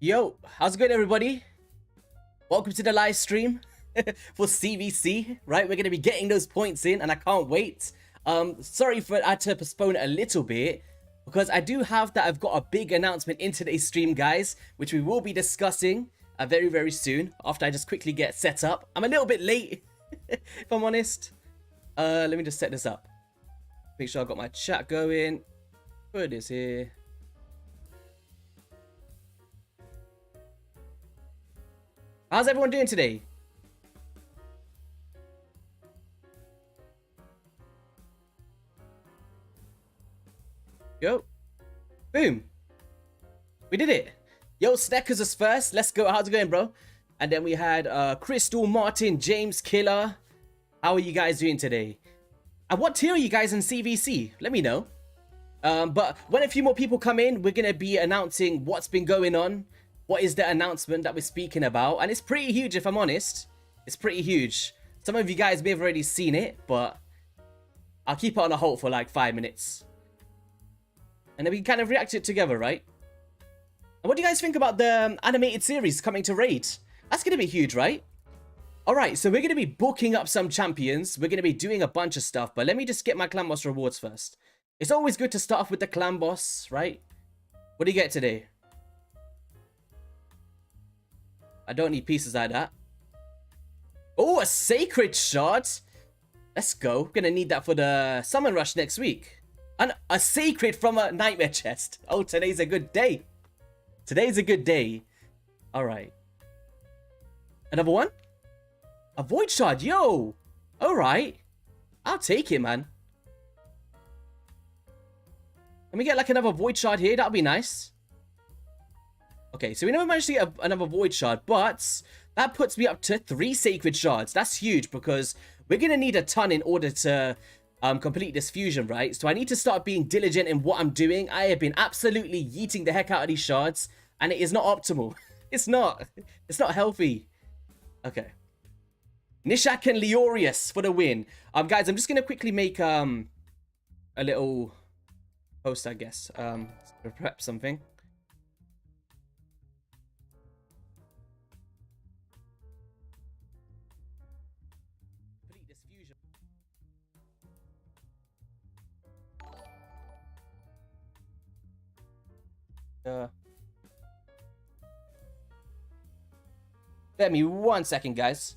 Yo, how's it going, everybody? Welcome to the live stream for CVC, right? We're going to be getting those points in, and I can't wait. Sorry for I had to postpone it a little bit, because I do have that I've got a big announcement in today's stream, guys, which we will be discussing very, very soon, after I just quickly get set up. I'm a little bit late, if I'm honest. Let me just set this up. Make sure I've got my chat going. Put this here. How's everyone doing today? Yo. Boom. We did it. Yo, Sneckers is first. Let's go. How's it going, bro? And then we had Crystal, Martin, James, Killer. How are you guys doing today? And what tier are you guys in CVC? Let me know. But when a few more people come in, we're going to be announcing what's been going on. What is the announcement that we're speaking about? And it's pretty huge, if I'm honest. It's pretty huge. Some of you guys may have already seen it, but I'll keep it on a hold for like 5 minutes. And then we can kind of react to it together, right? And what do you guys think about the animated series coming to Raid? That's going to be huge, right? Alright, so we're going to be booking up some champions. We're going to be doing a bunch of stuff. But let me just get my clan boss rewards first. It's always good to start off with the clan boss, right? What do you get today? I don't need pieces like that. Oh, a sacred shard. Let's go. Gonna need that for the summon rush next week. And a sacred from a nightmare chest. Oh, today's a good day. Today's a good day. All right. Another one? A void shard. Yo. All right. I'll take it, man. Let me get like another void shard here. That'll be nice. Okay, so we never managed to get another void shard, but that puts me up to 3 sacred shards. That's huge because we're going to need a ton in order to complete this fusion, right? So I need to start being diligent in what I'm doing. I have been absolutely yeeting the heck out of these shards, and it is not optimal. It's not. It's not healthy. Okay. Nishak and Leorius for the win. Guys, I'm just going to quickly make a little post, I guess. Prep something. Let me 1 second, guys.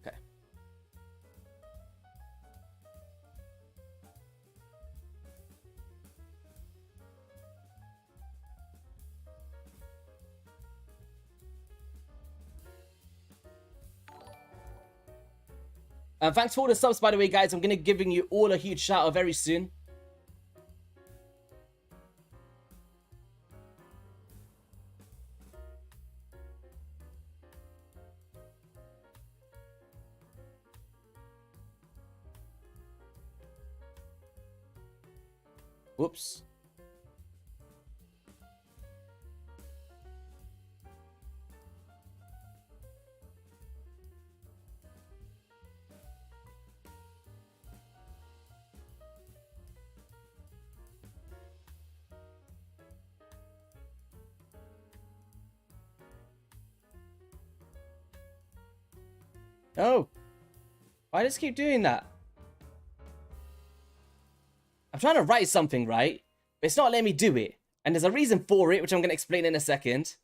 Okay. Thanks for all the subs, by the way, guys. I'm going to be giving you all a huge shout out very soon. Whoops. Oh, why does it keep doing that? I'm trying to write something, right? But it's not letting me do it. And there's a reason for it, which I'm going to explain in a second.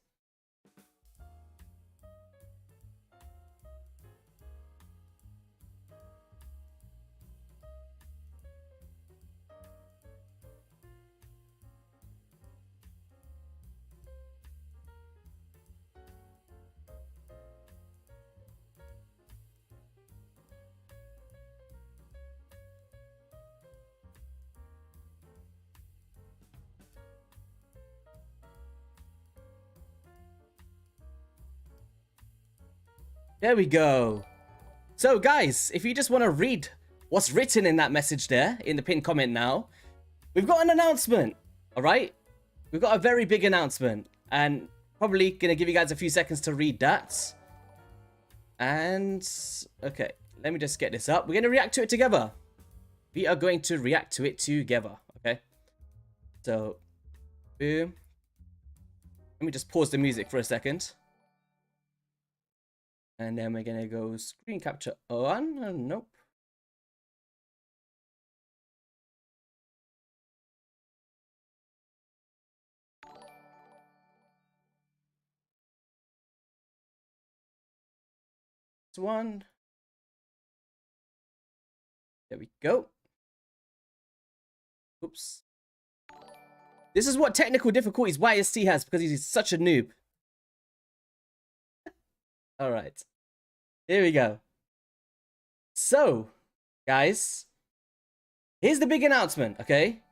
There we go. So guys, if you just want to read what's written in that message there in the pinned comment now, we've got an announcement. All right, we've got a very big announcement, and probably gonna give you guys a few seconds to read that. And okay, let me just get this up. We're gonna react to it together. we are going to react to it together. Okay. So, boom. Let me just pause the music for a second. And then we're going to go screen capture on. Nope. One. There we go. Oops. This is what technical difficulties YST has because he's such a noob. All right. Here we go. So, guys, here's the big announcement, okay?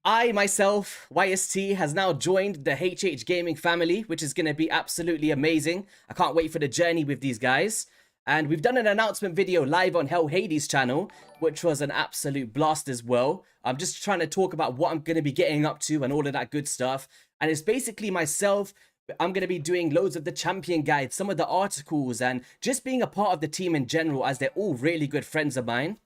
I, myself, YST, has now joined the HH Gaming family, which is going to be absolutely amazing. I can't wait for the journey with these guys. And we've done an announcement video live on Hell Hades channel, which was an absolute blast as well. I'm just trying to talk about what I'm going to be getting up to and all of that good stuff. And it's basically myself. I'm going to be doing loads of the champion guides, some of the articles, and just being a part of the team in general, as they're all really good friends of mine.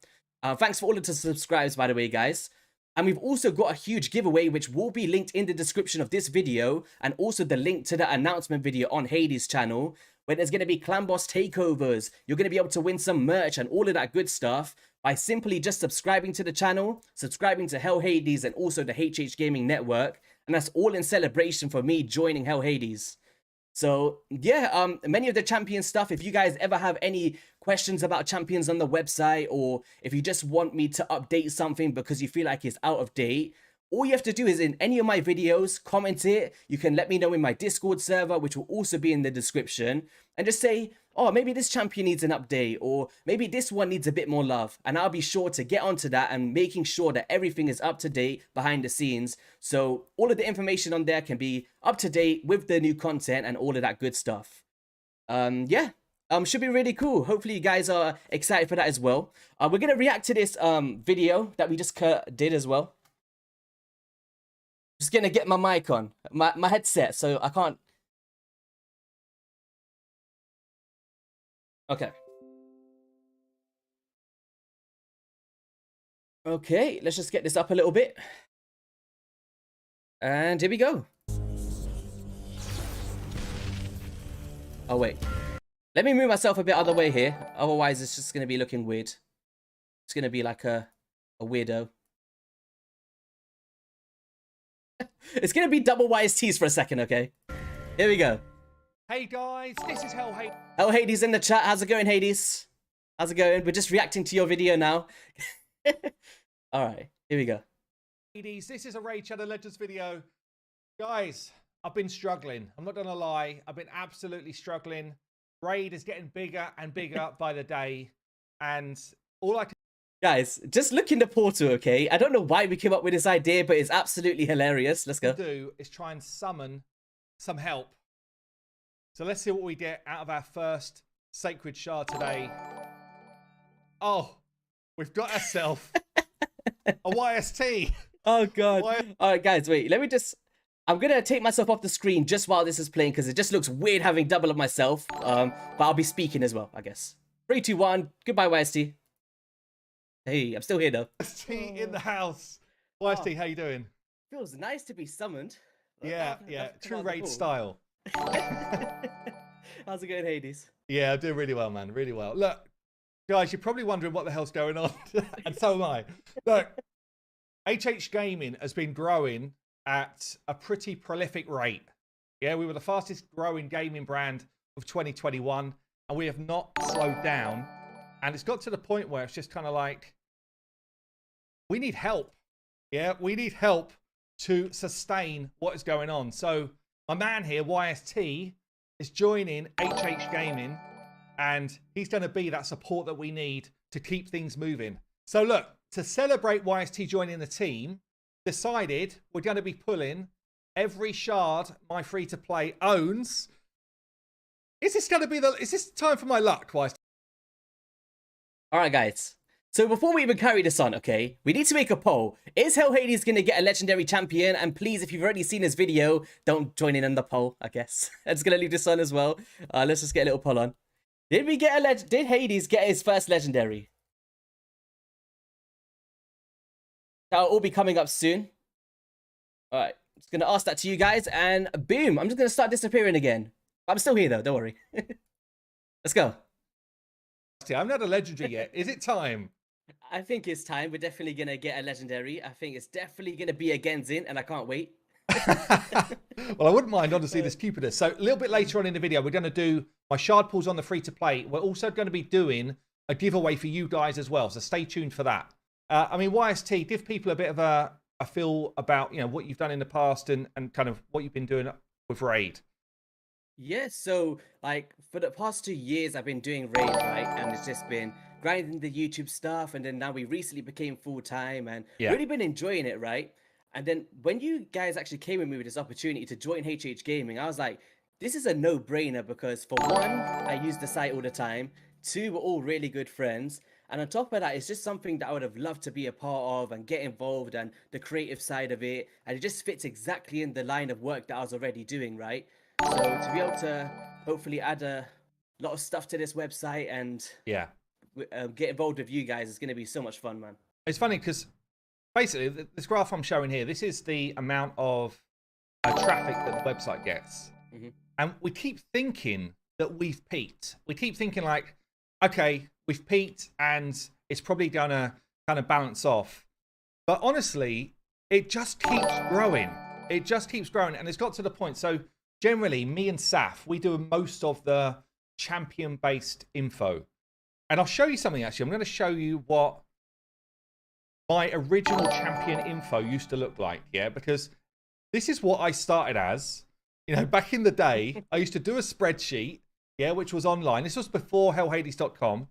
Thanks for all of the subscribes, by the way, guys. And we've also got a huge giveaway, which will be linked in the description of this video, and also the link to the announcement video on Hades channel, where there's going to be clan boss takeovers. You're going to be able to win some merch and all of that good stuff by simply just subscribing to the channel, subscribing to Hell Hades and also the HH Gaming Network. And that's all in celebration for me joining Hell Hades. So yeah, many of the champion stuff, if you guys ever have any questions about champions on the website, or if you just want me to update something because you feel like it's out of date, all you have to do is in any of my videos, comment it. You can let me know in my Discord server, which will also be in the description, and just say, oh, maybe this champion needs an update, or maybe this one needs a bit more love. And I'll be sure to get onto that and making sure that everything is up to date behind the scenes. So all of the information on there can be up to date with the new content and all of that good stuff. Yeah. Should be really cool. Hopefully you guys are excited for that as well. We're going to react to this video that we just did as well. Just going to get my mic on, my headset, so I can't. Okay. Okay, let's just get this up a little bit. And here we go. Oh, wait. Let me move myself a bit other way here. Otherwise, it's just going to be looking weird. It's going to be like a weirdo. It's going to be double YSTs for a second, okay? Here we go. Hey guys, this is Hell Hades. Hell Hades in the chat. How's it going, Hades? How's it going? We're just reacting to your video now. Alright, here we go. Hades, this is a Raid Shadow Legends video. Guys, I've been struggling. I'm not going to lie. I've been absolutely struggling. Raid is getting bigger and bigger by the day. And all I can... Guys, just look in the portal, okay? I don't know why we came up with this idea, but it's absolutely hilarious. Let's go. do is try and summon some help. So let's see what we get out of our first sacred shard today. Oh, we've got ourselves a YST. Oh, God. All right, guys, wait. Let me just... I'm going to take myself off the screen just while this is playing because it just looks weird having double of myself. But I'll be speaking as well, I guess. 3, 2, 1. Goodbye, YST. Hey, I'm still here, though. YST in the house. YST, how you doing? Feels nice to be summoned. Yeah. True Raid style. How's it going, Hades? Yeah, I'm doing really well, man. Really well. Look, guys, you're probably wondering what the hell's going on. And so am I. Look, HH Gaming has been growing at a pretty prolific rate. Yeah, we were the fastest growing gaming brand of 2021, and we have not slowed down. And it's got to the point where it's just kind of like, we need help. Yeah, we need help to sustain what is going on. So my man here, YST, is joining HH Gaming, and he's going to be that support that we need to keep things moving. So look, to celebrate YST joining the team, decided we're going to be pulling every shard my free-to-play owns. Is this time for my luck, YST? All right, guys. So before we even carry this on, okay, we need to make a poll. Is Hell Hades going to get a legendary champion? And please, if you've already seen this video, don't join in on the poll, I guess. I'm just going to leave this on as well. Let's just get a little poll on. Did Hades get his first legendary? That'll all be coming up soon. All right, just gonna ask that to you guys, and boom, I'm just gonna start disappearing again. I'm still here though, don't worry. Let's go. I'm not a legendary yet. Is it time? I think it's time. We're definitely gonna get a legendary. I think it's definitely gonna be a Genzin, and I can't wait. Well, I wouldn't mind, honestly, this Cupidus. So a little bit later on in the video, we're going to do my shard pulls on the free-to-play. We're also going to be doing a giveaway for you guys as well, so stay tuned for that. I mean, YST, give people a bit of a feel about, you know, what you've done in the past and kind of what you've been doing with Raid. Yeah, so like for the past 2 years, I've been doing Raid, right? And it's just been grinding the YouTube stuff, and then now we recently became full-time and really been enjoying it, right? And then when you guys actually came with me with this opportunity to join HH Gaming, I was like, this is a no-brainer because for one, I use the site all the time. Two, we're all really good friends. And on top of that, it's just something that I would have loved to be a part of and get involved and the creative side of it. And it just fits exactly in the line of work that I was already doing, right? So to be able to hopefully add a lot of stuff to this website and get involved with you guys is going to be so much fun, man. It's funny because basically, this graph I'm showing here, this is the amount of traffic that the website gets. And we keep thinking that we've peaked. We keep thinking like, okay, we've peaked and it's probably going to kind of balance off. But honestly, it just keeps growing. It just keeps growing. And it's got to the point. So generally, me and Saf, we do most of the champion-based info. And I'll show you something, actually. I'm going to show you what my original champion info used to look like, because this is what I started as. You know, back in the day, I used to do a spreadsheet, which was online. This was before hellhades.com.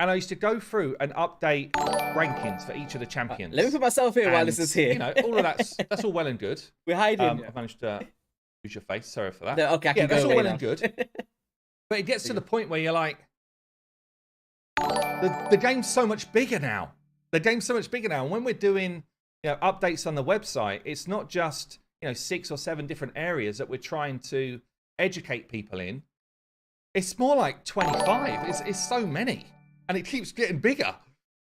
And I used to go through and update rankings for each of the champions. Let me put myself here while this is here. You know, all of that's all well and good. We're hiding. I've managed to use your face. Sorry for that. No, okay, I can go that's all well now. and good. But it gets to the point where you're like, the game's so much bigger now. The game's so much bigger now. And when we're doing, you know, updates on the website, it's not just, you know, 6 or 7 different areas that we're trying to educate people in. It's more like 25. It's so many. And it keeps getting bigger.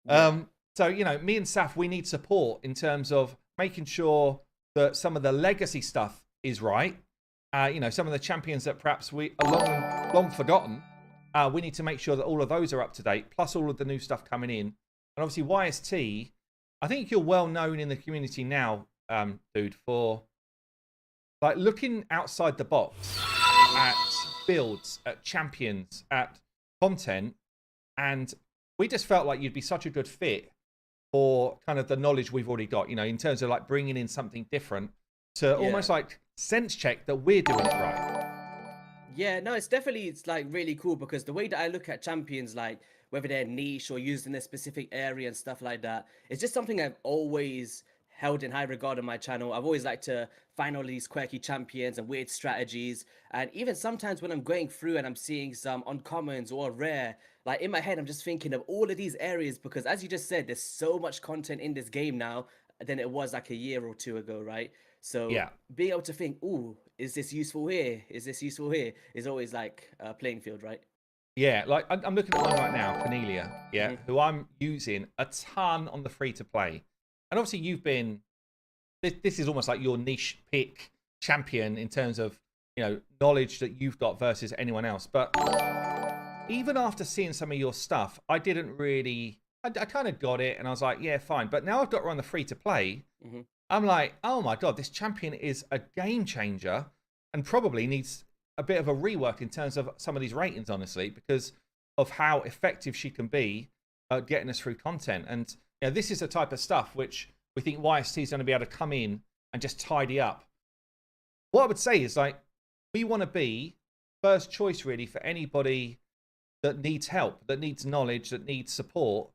So, you know, me and Saf, we need support in terms of making sure that some of the legacy stuff is right. You know, some of the champions that perhaps we are long forgotten, we need to make sure that all of those are up to date, plus all of the new stuff coming in. And obviously YST, I think you're well known in the community now, dude, for like looking outside the box at builds, at champions, at content. And we just felt like you'd be such a good fit for kind of the knowledge we've already got, you know, in terms of like bringing in something different to almost like sense check that we're doing it right. Yeah, no, it's like really cool because the way that I look at champions, like whether they're niche or used in a specific area and stuff like that, it's just something I've always held in high regard on my channel. I've always liked to find all these quirky champions and weird strategies. And even sometimes when I'm going through and I'm seeing some uncommons or rare, like in my head, I'm just thinking of all of these areas because as you just said, there's so much content in this game now than it was like a year or 2 ago, right? So being able to think, ooh, is this useful here? Is this useful here? Is always like a playing field, right? Yeah, like I'm looking at one right now, Cornelia, who I'm using a ton on the free-to-play. And obviously you've been, this is almost like your niche pick champion in terms of, you know, knowledge that you've got versus anyone else. But even after seeing some of your stuff, I didn't really, I kind of got it and I was like, yeah, fine. But now I've got her on the free-to-play. I'm like, oh my God, this champion is a game changer and probably needs a bit of a rework in terms of some of these ratings, honestly, because of how effective she can be at getting us through content. And you know, this is the type of stuff which we think YST is going to be able to come in and just tidy up. What I would say is like, we want to be first choice really for anybody that needs help, that needs knowledge, that needs support.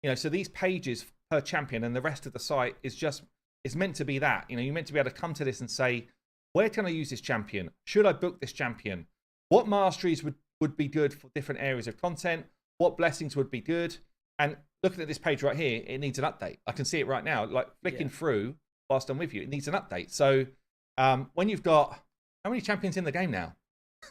You know, so these pages per champion and the rest of the site is meant to be that. You know, you're meant to be able to come to this and say, where can I use this champion? Should I book this champion? What masteries would be good for different areas of content? What blessings would be good? And looking at this page right here, it needs an update. I can see it right now, like flicking through whilst I'm with you. It needs an update. So when you've got, how many champions in the game now?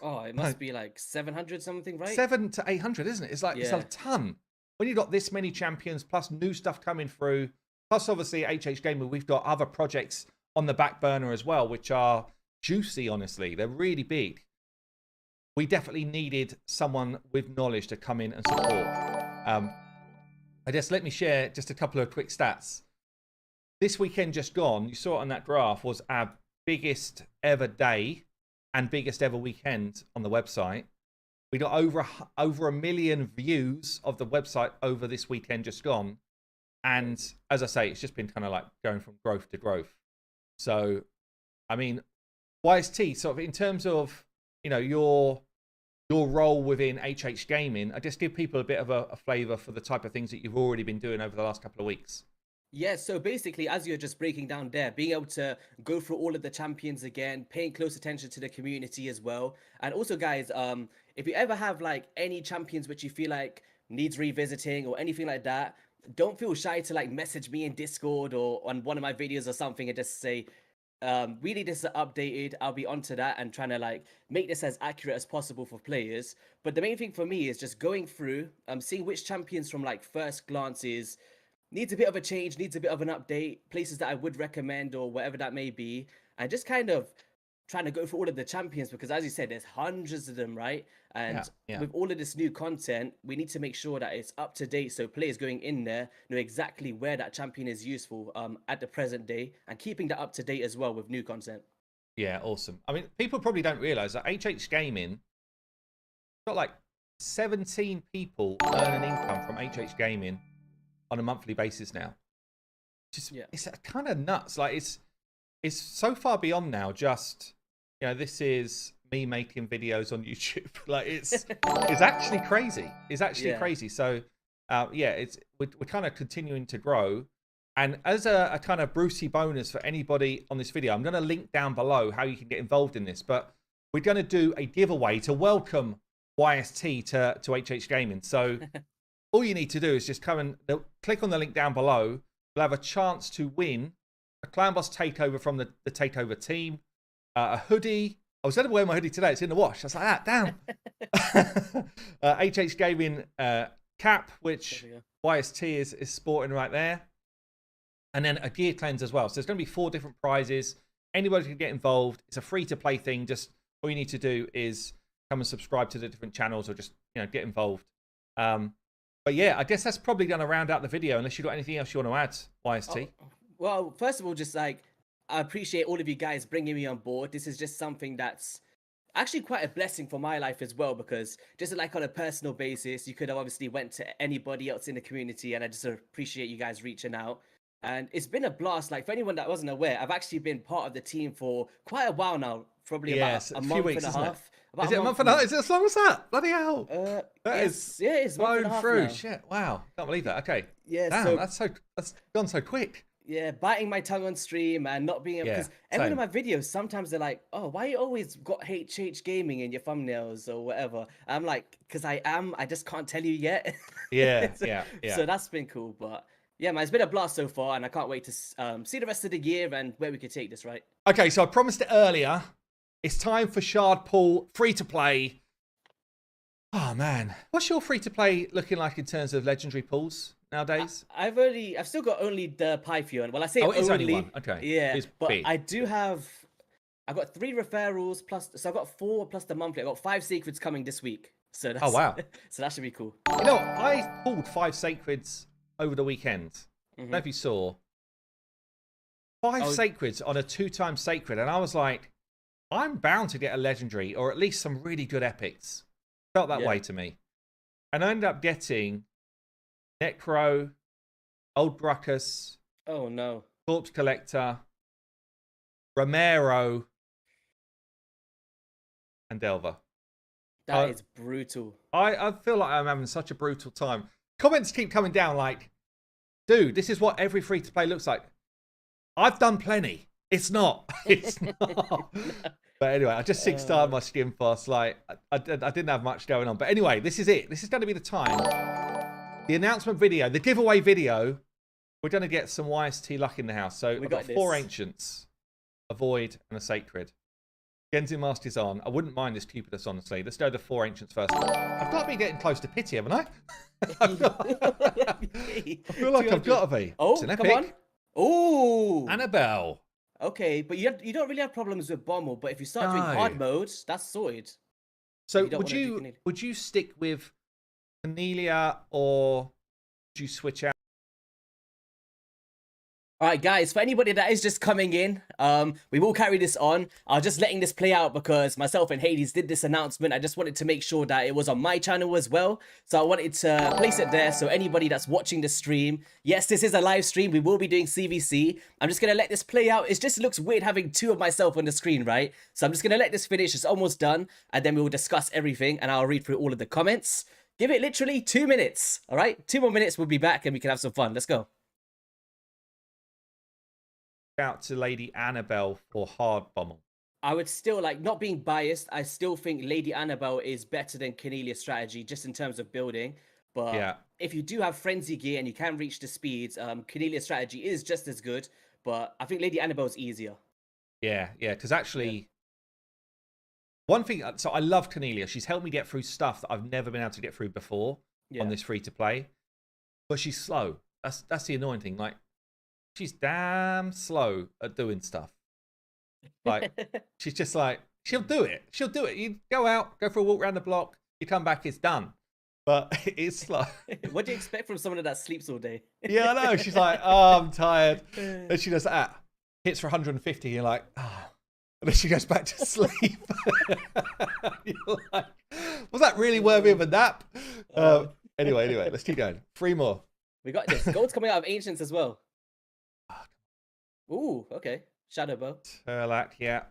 Oh, it must be like 700 something, right? 700 to 800, isn't it? It's like, it's a ton. When you've got this many champions plus new stuff coming through, Plus, obviously, at HH Gaming, we've got other projects on the back burner as well, which are juicy, honestly. They're really big. We definitely needed someone with knowledge to come in and support. I guess let me share just a couple of quick stats. This weekend just gone, you saw it on that graph, was our biggest ever day and biggest ever weekend on the website. We got over a million views of the website over this weekend just gone. And as I say, it's just been kind of like going from growth to growth. So, I mean, YST, sort of in terms of, you know, your role within HH Gaming, I just give people a bit of a flavor for the type of things that you've already been doing over the last couple of weeks. Yeah, so basically, as you're just breaking down there, being able to go through all of the champions again, paying close attention to the community as well. And also, guys, if you ever have like any champions which you feel like needs revisiting or anything like that, don't feel shy to like message me in Discord or on one of my videos or something and just say, really this is updated. I'll be onto that and trying to like make this as accurate as possible for players. But the main thing for me is just going through, seeing which champions from like first glances needs a bit of a change, needs a bit of an update, places that I would recommend or whatever that may be, and just kind of trying to go through all of the champions because, as you said, there's hundreds of them, right? And with all of this new content, we need to make sure that it's up to date so players going in there know exactly where that champion is useful at the present day and keeping that up to date as well with new content. Yeah, awesome. I mean, people probably don't realize that HH Gaming got like 17 people earn an income from HH Gaming on a monthly basis now. Just it's kind of nuts. Like it's so far beyond now. Just, you know, this is me making videos on YouTube. Like it's actually crazy. It's actually crazy. So we're kind of continuing to grow. And as a kind of Brucey bonus for anybody on this video, I'm going to link down below how you can get involved in this. But we're going to do a giveaway to welcome YST to HH Gaming. So all you need to do is just come and click on the link down below. You'll have a chance to win a Clan Boss takeover from the takeover team, a hoodie. I was going to wear my hoodie today. It's in the wash. I was like, damn. HH Gaming cap, which YST is sporting right there. And then a gear cleanse as well. So there's going to be 4 different prizes. Anybody can get involved. It's a free-to-play thing. Just all you need to do is come and subscribe to the different channels or just, you know, get involved. But yeah, I guess that's probably going to round out the video unless you've got anything else you want to add, YST. Oh, well, first of all, just like, I appreciate all of you guys bringing me on board. This is just something that's actually quite a blessing for my life as well, because just like on a personal basis, you could have obviously went to anybody else in the community, and I just appreciate you guys reaching out. And it's been a blast. Like, for anyone that wasn't aware, I've actually been part of the team for quite a while now, probably about a month and a half. Is it a month and a half? Is it as long as that? Bloody hell. It's blown through. Now. Shit, wow. Can't believe that. Okay. Yeah, damn, that's gone so quick. Yeah, biting my tongue on stream and not being able, because every one of my videos, sometimes they're like, oh, why you always got HH Gaming in your thumbnails or whatever? I'm like, because I just can't tell you yet. Yeah, yeah. So that's been cool. But yeah, man, it's been a blast so far, and I can't wait to see the rest of the year and where we could take this, right? Okay, so I promised it earlier. It's time for Shard Pool free to play. Oh man, what's your free to play looking like in terms of legendary pools nowadays? I've still got only the Pythian. Well, I say only one. Okay, yeah, but I do have. I've got 3 referrals plus, so I've got 4 plus the monthly. I've got 5 sacreds coming this week. So that's, oh wow, so that should be cool. You know, I pulled 5 sacreds over the weekend. I don't know if you saw 5 sacreds on a 2-time sacred, and I was like, I'm bound to get a legendary or at least some really good epics. Felt that way to me. And I ended up getting Necro, Old Bruckus. Oh no. Corpse Collector, Romero, and Delver. That is brutal. I feel like I'm having such a brutal time. Comments keep coming down like, dude, this is what every free-to-play looks like. I've done plenty. It's not. It's not. But anyway, I just 6-starred my skin fast. Like, I didn't have much going on. But anyway, this is it. This is going to be the time. The announcement video, the giveaway video. We're going to get some YST luck in the house. So we've got 4 ancients, a void, and a sacred. Genzin Master's on. I wouldn't mind this Cupidus, honestly. Let's go the 4 Ancients first. I've got to be getting close to pity, haven't I? I feel like I've got to be. Oh, it's an come epic. on. Ooh. Annabelle. Okay, but you don't really have problems with bomb mode, but if you start doing hard mode, that's sorted. So would you stick with Cornelia or would you switch out? All right, guys, for anybody that is just coming in, we will carry this on. I was just letting this play out because myself and Hades did this announcement. I just wanted to make sure that it was on my channel as well. So I wanted to place it there so anybody that's watching the stream, yes, this is a live stream. We will be doing CVC. I'm just going to let this play out. It just looks weird having 2 of myself on the screen, right? So I'm just going to let this finish. It's almost done. And then we will discuss everything and I'll read through all of the comments. Give it literally 2 minutes, all right? 2 more minutes, we'll be back and we can have some fun. Let's go. Out to Lady Annabelle for hard bomber. I would still, like, not being biased, I still think Lady Annabelle is better than Cornelia's strategy just in terms of building. But yeah, if you do have frenzy gear and you can reach the speeds, Cornelia's strategy is just as good. But I think Lady Annabelle's easier. Yeah, because actually, one thing, so I love Cornelia. She's helped me get through stuff that I've never been able to get through before on this free to play. But she's slow. That's the annoying thing. Like, she's damn slow at doing stuff. Like, she's just like, she'll do it. She'll do it. You go out, go for a walk around the block, you come back, it's done. But it's slow. What do you expect from someone that sleeps all day? Yeah, I know. She's like, oh, I'm tired. And she does that. Hits for 150. You're like, oh. And then she goes back to sleep. You're like, was that really worthy of a nap? Anyway, let's keep going. 3 more. We got this. Gold's coming out of Ancients as well. Ooh, okay. Shadow Bow. Turlac, yeah.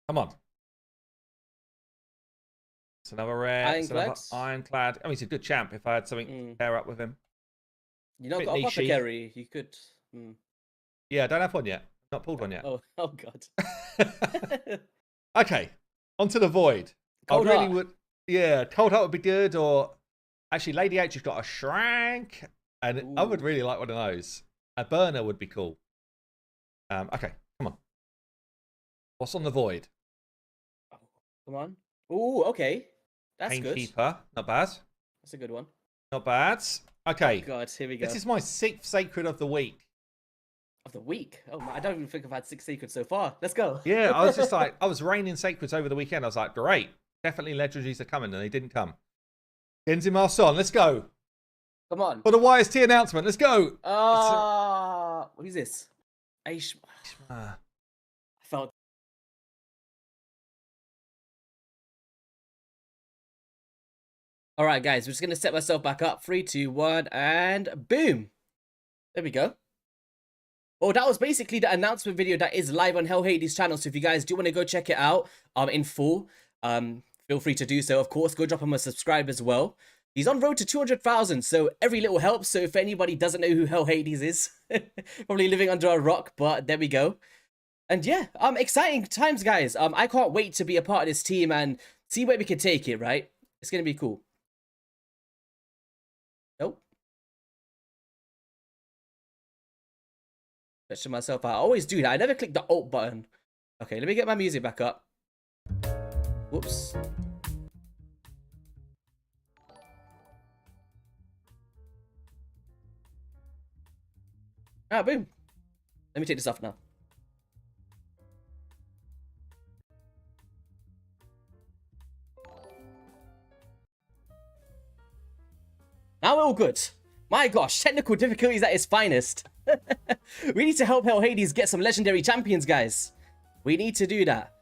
Come on. It's another rare. Ironclad. I mean, he's a good champ if I had something to pair up with him. You know, got Apothecary. You could. Yeah, I don't have one yet. Not pulled one yet. Oh God. Okay, onto the Void. Cold Heart. Cold Heart would be good. Or actually, Lady H has got a Shrank, and I would really like one of those. A burner would be cool. Okay, come on. What's on the Void? Oh, come on. Ooh, okay. That's good. Painkeeper, not bad. That's a good one. Not bad. Okay. Oh God, here we go. This is my 6th Sacred of the week. Of the week? Oh, I don't even think I've had 6 Sacreds so far. Let's go. Yeah, I was just like, I was raining Sacreds over the weekend. I was like, great. Definitely legendaries are coming, and they didn't come. Genzin Marson, let's go. Come on. For the YST announcement, let's go. What is this? I felt. All right, guys, we're just going to set myself back up. 3, 2, 1, and boom. There we go. Well, that was basically the announcement video that is live on Hell Hades' channel. So if you guys do want to go check it out in full, feel free to do so. Of course, go drop him a subscribe as well. He's on road to 200,000, so every little helps. So if anybody doesn't know who Hell Hades is, probably living under a rock, but there we go. And yeah, exciting times, guys. I can't wait to be a part of this team and see where we can take it, right? It's going to be cool. Nope. Stretching myself out. I always do that. I never click the Alt button. Okay, let me get my music back up. Whoops. Ah, boom. Let me take this off now. Now we're all good. My gosh, technical difficulties at its finest. We need to help Hell Hades get some legendary champions, guys. We need to do that.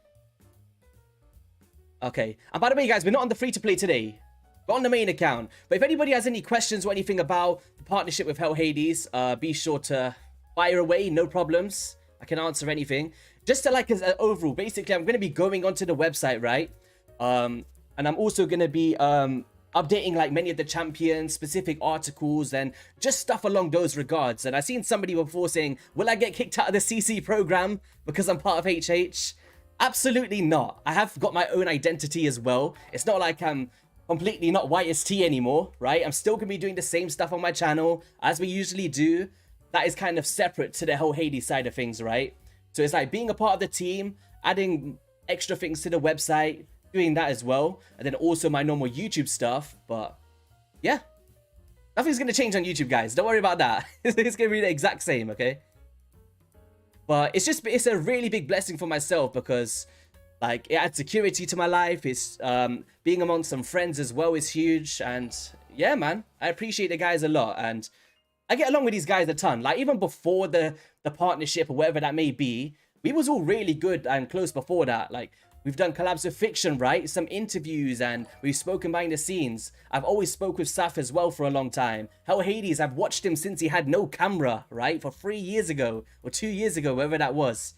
Okay. And by the way, guys, we're not on the free-to-play today. We're on the main account. But if anybody has any questions or anything about the partnership with Hell Hades, be sure to fire away. No problems. I can answer anything. Just to like as an overall, basically, I'm going to be going onto the website, right? And I'm also going to be updating like many of the champions, specific articles, and just stuff along those regards. And I seen somebody before saying, will I get kicked out of the CC program because I'm part of HH? Absolutely not. I have got my own identity as well. It's not like I'm completely not YST anymore, right? I'm still going to be doing the same stuff on my channel as we usually do. That is kind of separate to the whole Hades side of things, right? So it's like being a part of the team, adding extra things to the website, doing that as well. And then also my normal YouTube stuff. But yeah, nothing's going to change on YouTube, guys. Don't worry about that. It's going to be the exact same, okay? But it's a really big blessing for myself because like it adds security to my life. It's being among some friends as well is huge. And yeah, man, I appreciate the guys a lot. And I get along with these guys a ton. Like even before the partnership or whatever that may be, we was all really good and close before that. Like we've done collabs with Fiction, right? Some interviews and we've spoken behind the scenes. I've always spoke with Saf as well for a long time. Hell Hades, I've watched him since he had no camera, right? For 3 years ago or 2 years ago, whatever that was.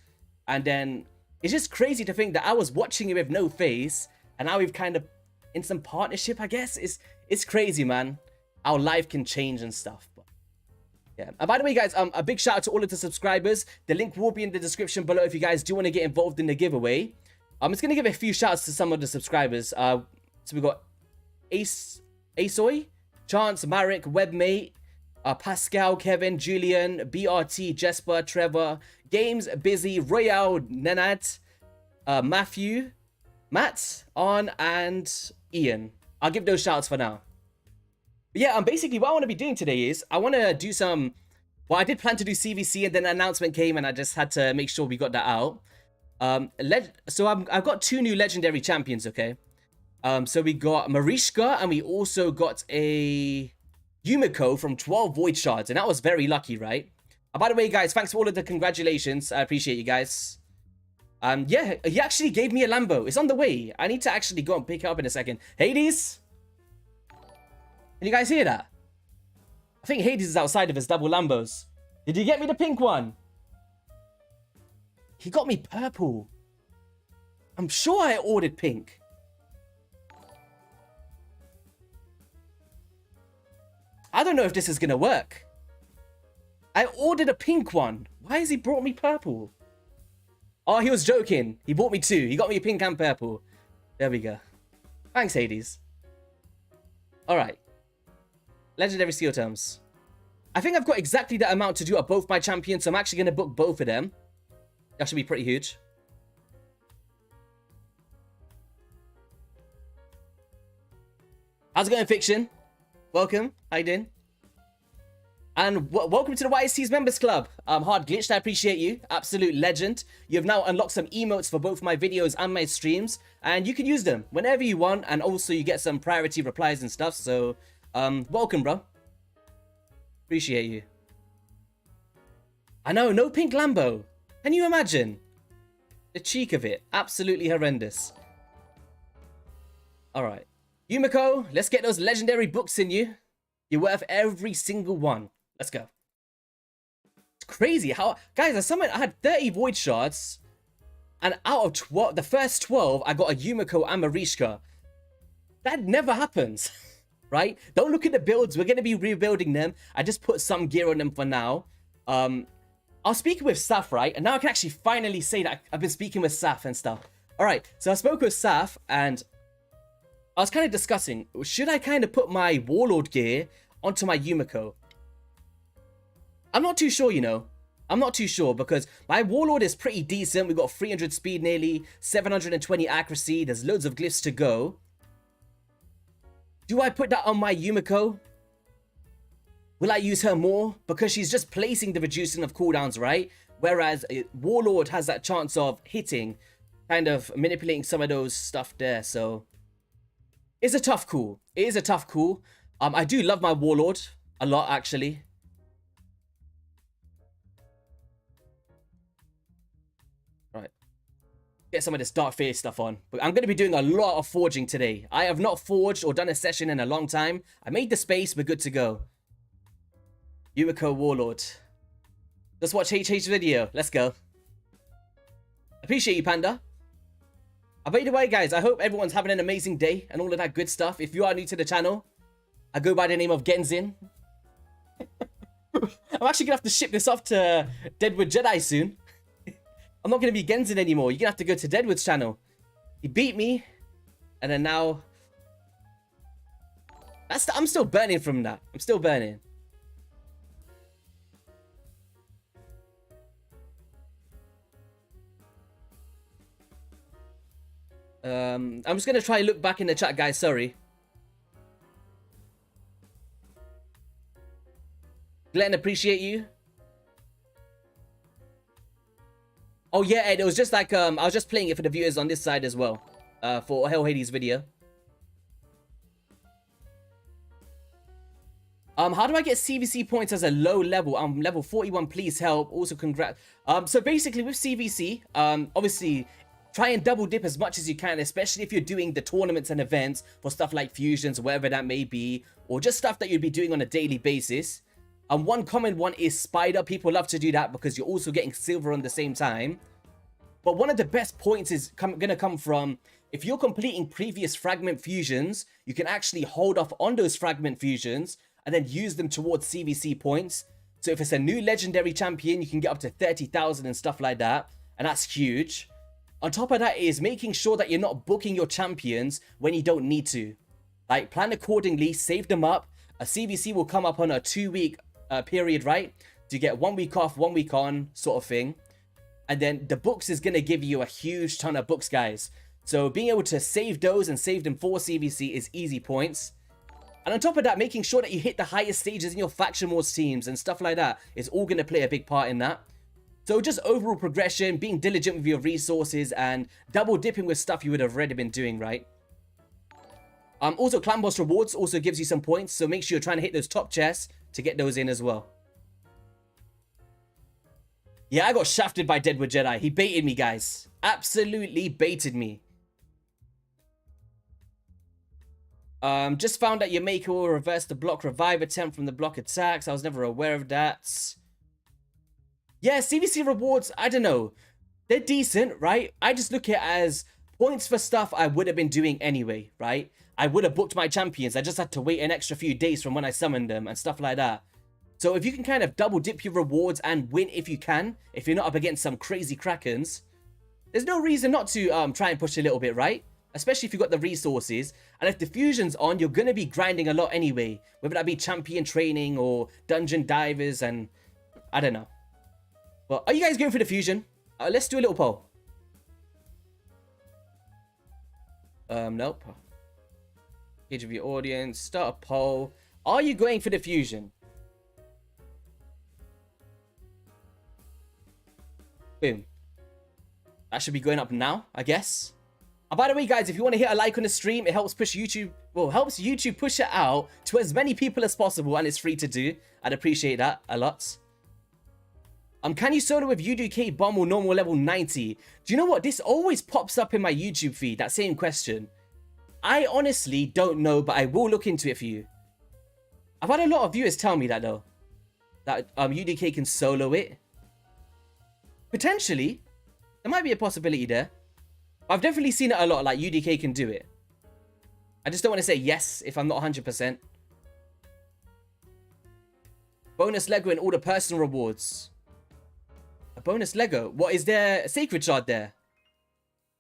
And then it's just crazy to think that I was watching him with no face and now we've kind of in some partnership, I guess. It's crazy, man. Our life can change and stuff. Yeah. And by the way, guys, a big shout out to all of the subscribers. The link will be in the description below if you guys do want to get involved in the giveaway. I'm just going to give a few shouts to some of the subscribers. So we got Asoy, Chance, Marek, Webmate, Pascal, Kevin, Julian, BRT, Jesper, Trevor, Games, Busy, Royale, Nenad, Matthew, Matt, On, and Ian. I'll give those shouts for now. But yeah, basically what I want to be doing today is I want to do some... Well, I did plan to do CVC and then an announcement came and I just had to make sure we got that out. So I've got 2 new legendary champions, okay? So we got Marishka and we also got a Yumiko from 12 Void Shards. And that was very lucky, right? By the way, guys, thanks for all of the congratulations. I appreciate you guys. Yeah, he actually gave me a Lambo. It's on the way. I need to actually go and pick it up in a second. Hades? Can you guys hear that? I think Hades is outside of his double Lambos. Did you get me the pink one? He got me purple. I'm sure I ordered pink. I don't know if this is gonna work. I ordered a pink one. Why has he brought me purple? Oh, he was joking. He bought me 2. He got me pink and purple. There we go. Thanks, Hades. Alright. Legendary skill terms. I think I've got exactly that amount to do at both my champions, so I'm actually going to book both of them. That should be pretty huge. How's it going, Fiction? Welcome. How you doing? And welcome to the YST's Members Club. Hard Glitched, I appreciate you. Absolute legend. You have now unlocked some emotes for both my videos and my streams. And you can use them whenever you want. And also you get some priority replies and stuff. So, welcome, bro. Appreciate you. I know, no pink Lambo. Can you imagine? The cheek of it. Absolutely horrendous. Alright. Yumiko, let's get those legendary books in you. You're worth every single one. Let's go. It's crazy how... Guys, I had 30 Void Shards. And out of 12, the first 12, I got a Yumiko and Marishka. That never happens. Right? Don't look at the builds. We're going to be rebuilding them. I just put some gear on them for now. I was speaking with Saf, right? And now I can actually finally say that I've been speaking with Saf and stuff. Alright, so I spoke with Saf and I was kind of discussing, should I kind of put my Warlord gear onto my Yumiko? I'm not too sure, you know. I'm not too sure because my Warlord is pretty decent. We've got 300 speed nearly, 720 accuracy. There's loads of glyphs to go. Do I put that on my Yumiko? Will I use her more? Because she's just placing the reducing of cooldowns, right? Whereas Warlord has that chance of hitting, kind of manipulating some of those stuff there. So it's a tough call. It is a tough call. I do love my Warlord a lot, actually. Right. Get some of this Dark Fate stuff on. But I'm going to be doing a lot of forging today. I have not forged or done a session in a long time. I made the space. We're good to go. Yumiko Warlord. Let's watch HH's video. Let's go. Appreciate you, Panda. By the way, guys, I hope everyone's having an amazing day and all of that good stuff. If you are new to the channel, I go by the name of Genzin. I'm actually going to have to ship this off to Deadwood Jedi soon. I'm not going to be Genzin anymore. You're going to have to go to Deadwood's channel. He beat me. And then now... I'm still burning from that. I'm still burning. I'm just gonna try and look back in the chat, guys. Sorry. Glenn, appreciate you. Oh yeah, Ed, it was just like I was just playing it for the viewers on this side as well. For Hell Hades video. How do I get CVC points as a low level? I'm level 41, please help. Also, congrats. So basically with CVC, obviously try and double dip as much as you can, especially if you're doing the tournaments and events for stuff like fusions, whatever that may be, or just stuff that you'd be doing on a daily basis. One common one is Spider. People love to do that because you're also getting silver on the same time. But one of the best points is gonna come from, if you're completing previous fragment fusions, you can actually hold off on those fragment fusions and then use them towards CVC points. So if it's a new legendary champion, you can get up to 30,000 and stuff like that. And that's huge. On top of that is making sure that you're not booking your champions when you don't need to. Like, plan accordingly, save them up. A CVC will come up on a 2-week period, right? To get 1 week off, 1 week on sort of thing. And then the books is going to give you a huge ton of books, guys. So being able to save those and save them for CVC is easy points. And on top of that, making sure that you hit the highest stages in your faction wars teams and stuff like that is all going to play a big part in that. So just overall progression, being diligent with your resources, and double dipping with stuff you would have already been doing, right? Also, clan boss rewards also gives you some points, so make sure you're trying to hit those top chests to get those in as well. Yeah, I got shafted by Deadwood Jedi. He baited me, guys. Absolutely baited me. Just found that your maker will reverse the block revive attempt from the block attacks. I was never aware of that. Yeah, CVC rewards, I don't know. They're decent, right? I just look at it as points for stuff I would have been doing anyway, right? I would have booked my champions. I just had to wait an extra few days from when I summoned them and stuff like that. So if you can kind of double dip your rewards and win if you can, if you're not up against some crazy krakens, there's no reason not to try and push a little bit, right? Especially if you've got the resources. And if the fusion's on, you're going to be grinding a lot anyway. Whether that be champion training or dungeon divers and I don't know. Well, are you guys going for the fusion? Let's do a little poll. Nope. Page of your audience. Start a poll. Are you going for the fusion? Boom. That should be going up now, I guess. And by the way, guys, if you want to hit a like on the stream, it helps push YouTube, well, helps YouTube push it out to as many people as possible, and it's free to do. I'd appreciate that a lot. Can you solo with UDK bomb or normal level 90? Do you know what? This always pops up in my YouTube feed, that same question. I honestly don't know, but I will look into it for you. I've had a lot of viewers tell me that, though. That UDK can solo it. Potentially. There might be a possibility there. I've definitely seen it a lot, like UDK can do it. I just don't want to say yes if I'm not 100%. Bonus Lego and all the personal rewards. A bonus Lego? What, is there a sacred shard there?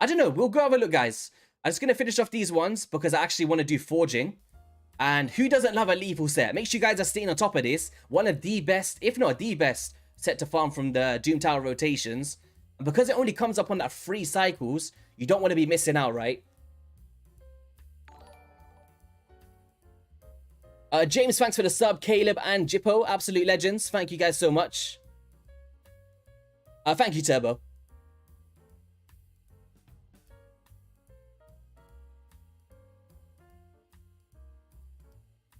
I don't know. We'll go have a look, guys. I'm just going to finish off these ones because I actually want to do forging. And who doesn't love a lethal set? Make sure you guys are staying on top of this. One of the best, if not the best, set to farm from the Doom Tower rotations. And because it only comes up on that 3 cycles, you don't want to be missing out, right? James, thanks for the sub. Caleb and Jippo, absolute legends. Thank you guys so much. Thank you, Turbo.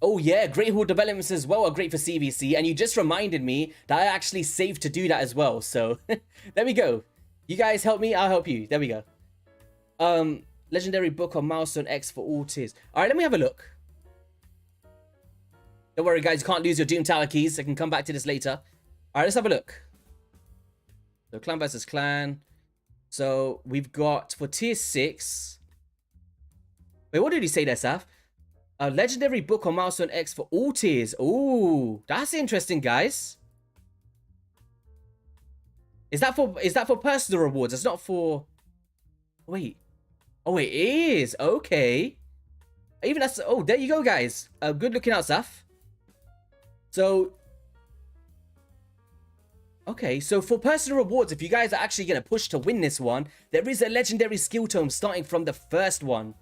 Oh yeah, Great Hall developments as well are great for CVC, and you just reminded me that I actually saved to do that as well, so there we go. You guys help me, I'll help you. There we go. Legendary book on Milestone X for all tiers. Alright, let me have a look. Don't worry guys, you can't lose your Doom Tower keys. I can come back to this later. Alright, let's have a look. So clan versus clan. So we've got for tier 6. Wait, what did he say there, Saf? A legendary book on Milestone X for all tiers. Ooh, that's interesting, guys. Is that for personal rewards? It's not for... Wait. Oh, it is. Okay. Even that's... Oh, there you go, guys. Good looking out, Saf. So... Okay, so for personal rewards, if you guys are actually going to push to win this one, there is a legendary skill tome starting from the first one.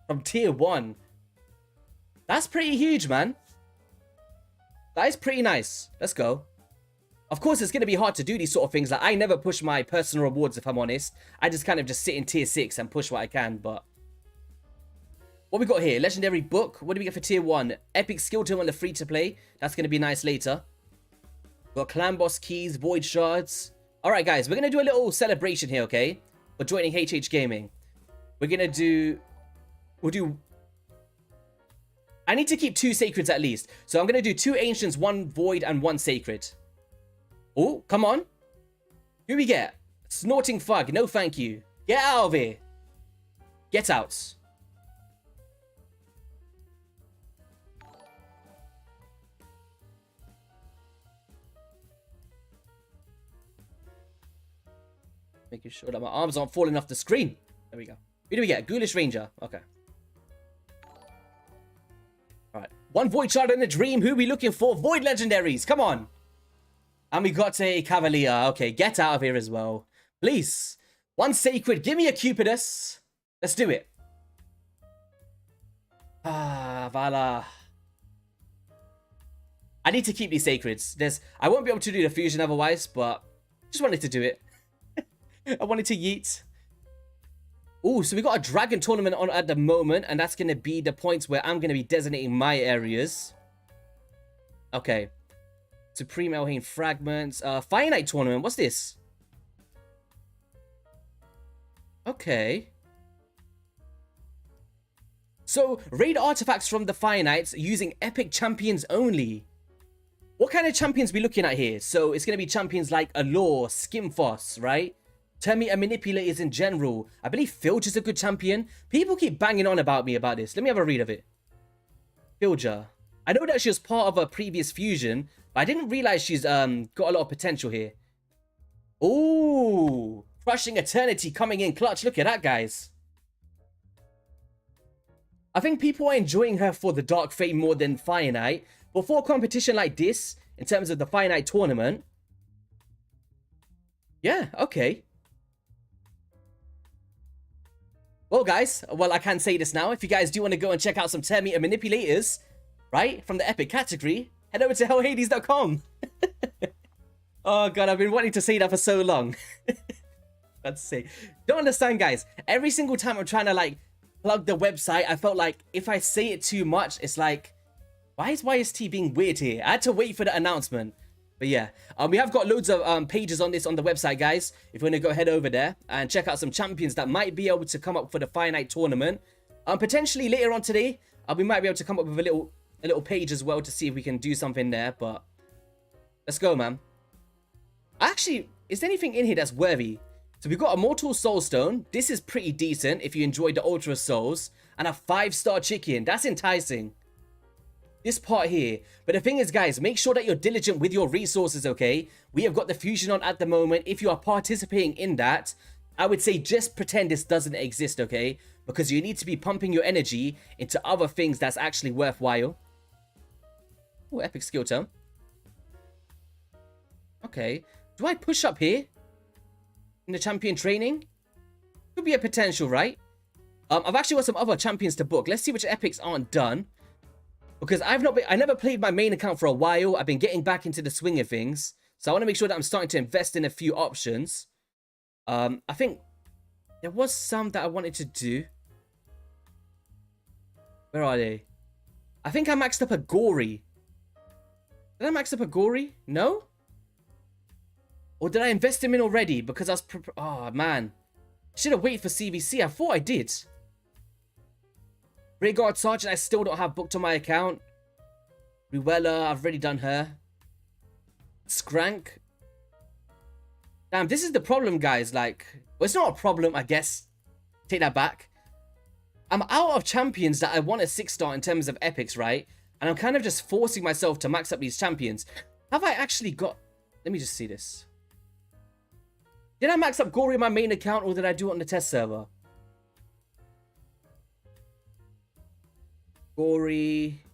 From tier 1. That's pretty huge, man. That is pretty nice. Let's go. Of course, it's going to be hard to do these sort of things. Like, I never push my personal rewards, if I'm honest. I just kind of just sit in tier 6 and push what I can, but... What we got here? Legendary book. What do we get for tier 1? Epic skill tome on the free-to-play. That's going to be nice later. Got clan boss keys, void shards. Alright, guys. We're going to do a little celebration here, okay? For joining HH Gaming. We're going to do... We'll do... I need to keep 2 sacreds at least. So I'm going to do 2 ancients, 1 void, and 1 sacred. Oh, come on. Who we get? Snorting Fug. No, thank you. Get out of here. Get out. Making sure that my arms aren't falling off the screen. There we go. Who do we get? Ghoulish Ranger. Okay. Alright. 1 Void Shard and a Dream. Who are we looking for? Void Legendaries. Come on. And we got a Cavalier. Okay, get out of here as well. Please. 1 Sacred. Give me a Cupidus. Let's do it. Ah, Vala. I need to keep these Sacreds. I won't be able to do the fusion otherwise, but just wanted to do it. I wanted to yeet. Oh, so we got a dragon tournament on at the moment, and that's going to be the points where I'm going to be designating my areas. Okay. Supreme Elhain fragments. Finite tournament. What's this? Okay. So, raid artifacts from the Finites using epic champions only. What kind of champions are we looking at here? So, it's going to be champions like Allure, Skimfoss, right? Terminator manipulators in general. I believe Filge is a good champion. People keep banging on about me about this. Let me have a read of it. Filger. I know that she was part of a previous fusion, but I didn't realize she's got a lot of potential here. Ooh, Crushing Eternity coming in clutch. Look at that, guys. I think people are enjoying her for the Dark Fate more than Finite. But for a competition like this, in terms of the Finite tournament, yeah, okay. Well, guys, I can say this now. If you guys do want to go and check out some Terminator manipulators, right, from the epic category, head over to hellhades.com. Oh, God, I've been wanting to say that for so long. Let's see. Don't understand, guys. Every single time I'm trying to, like, plug the website, I felt like if I say it too much, it's like, why is YST being weird here? I had to wait for the announcement. But yeah, we have got loads of pages on this on the website, guys. If you want to go head over there and check out some champions that might be able to come up for the Finite tournament. Potentially later on today, we might be able to come up with a little page as well to see if we can do something there. But let's go, man. Actually, is there anything in here that's worthy? So we've got a Mortal Soulstone. This is pretty decent if you enjoyed the Ultra Souls. And a 5-star chicken. That's enticing. This part here. But the thing is, guys, make sure that you're diligent with your resources, okay? We have got the fusion on at the moment. If you are participating in that, I would say just pretend this doesn't exist, okay? Because you need to be pumping your energy into other things that's actually worthwhile. Oh, epic skill tome. Okay. Do I push up here? In the champion training? Could be a potential, right? I've actually got some other champions to book. Let's see which epics aren't done. Because I never played my main account for a while. I've been getting back into the swing of things. So I want to make sure that I'm starting to invest in a few options. I think there was some that I wanted to do. Where are they? I think I maxed up a Gory. Did I max up a Gory? No? Or did I invest him in already? Because I was... Oh, man. Should have waited for CVC. I thought I did. Rearguard Sergeant, I still don't have booked on my account. Ruella, I've already done her. Skrank. Damn, this is the problem, guys. Like, well, it's not a problem, I guess. Take that back. I'm out of champions that I want a 6-star in terms of epics, right? And I'm kind of just forcing myself to max up these champions. Have I actually got... Let me just see this. Did I max up Gory on my main account, or did I do it on the test server? Gory.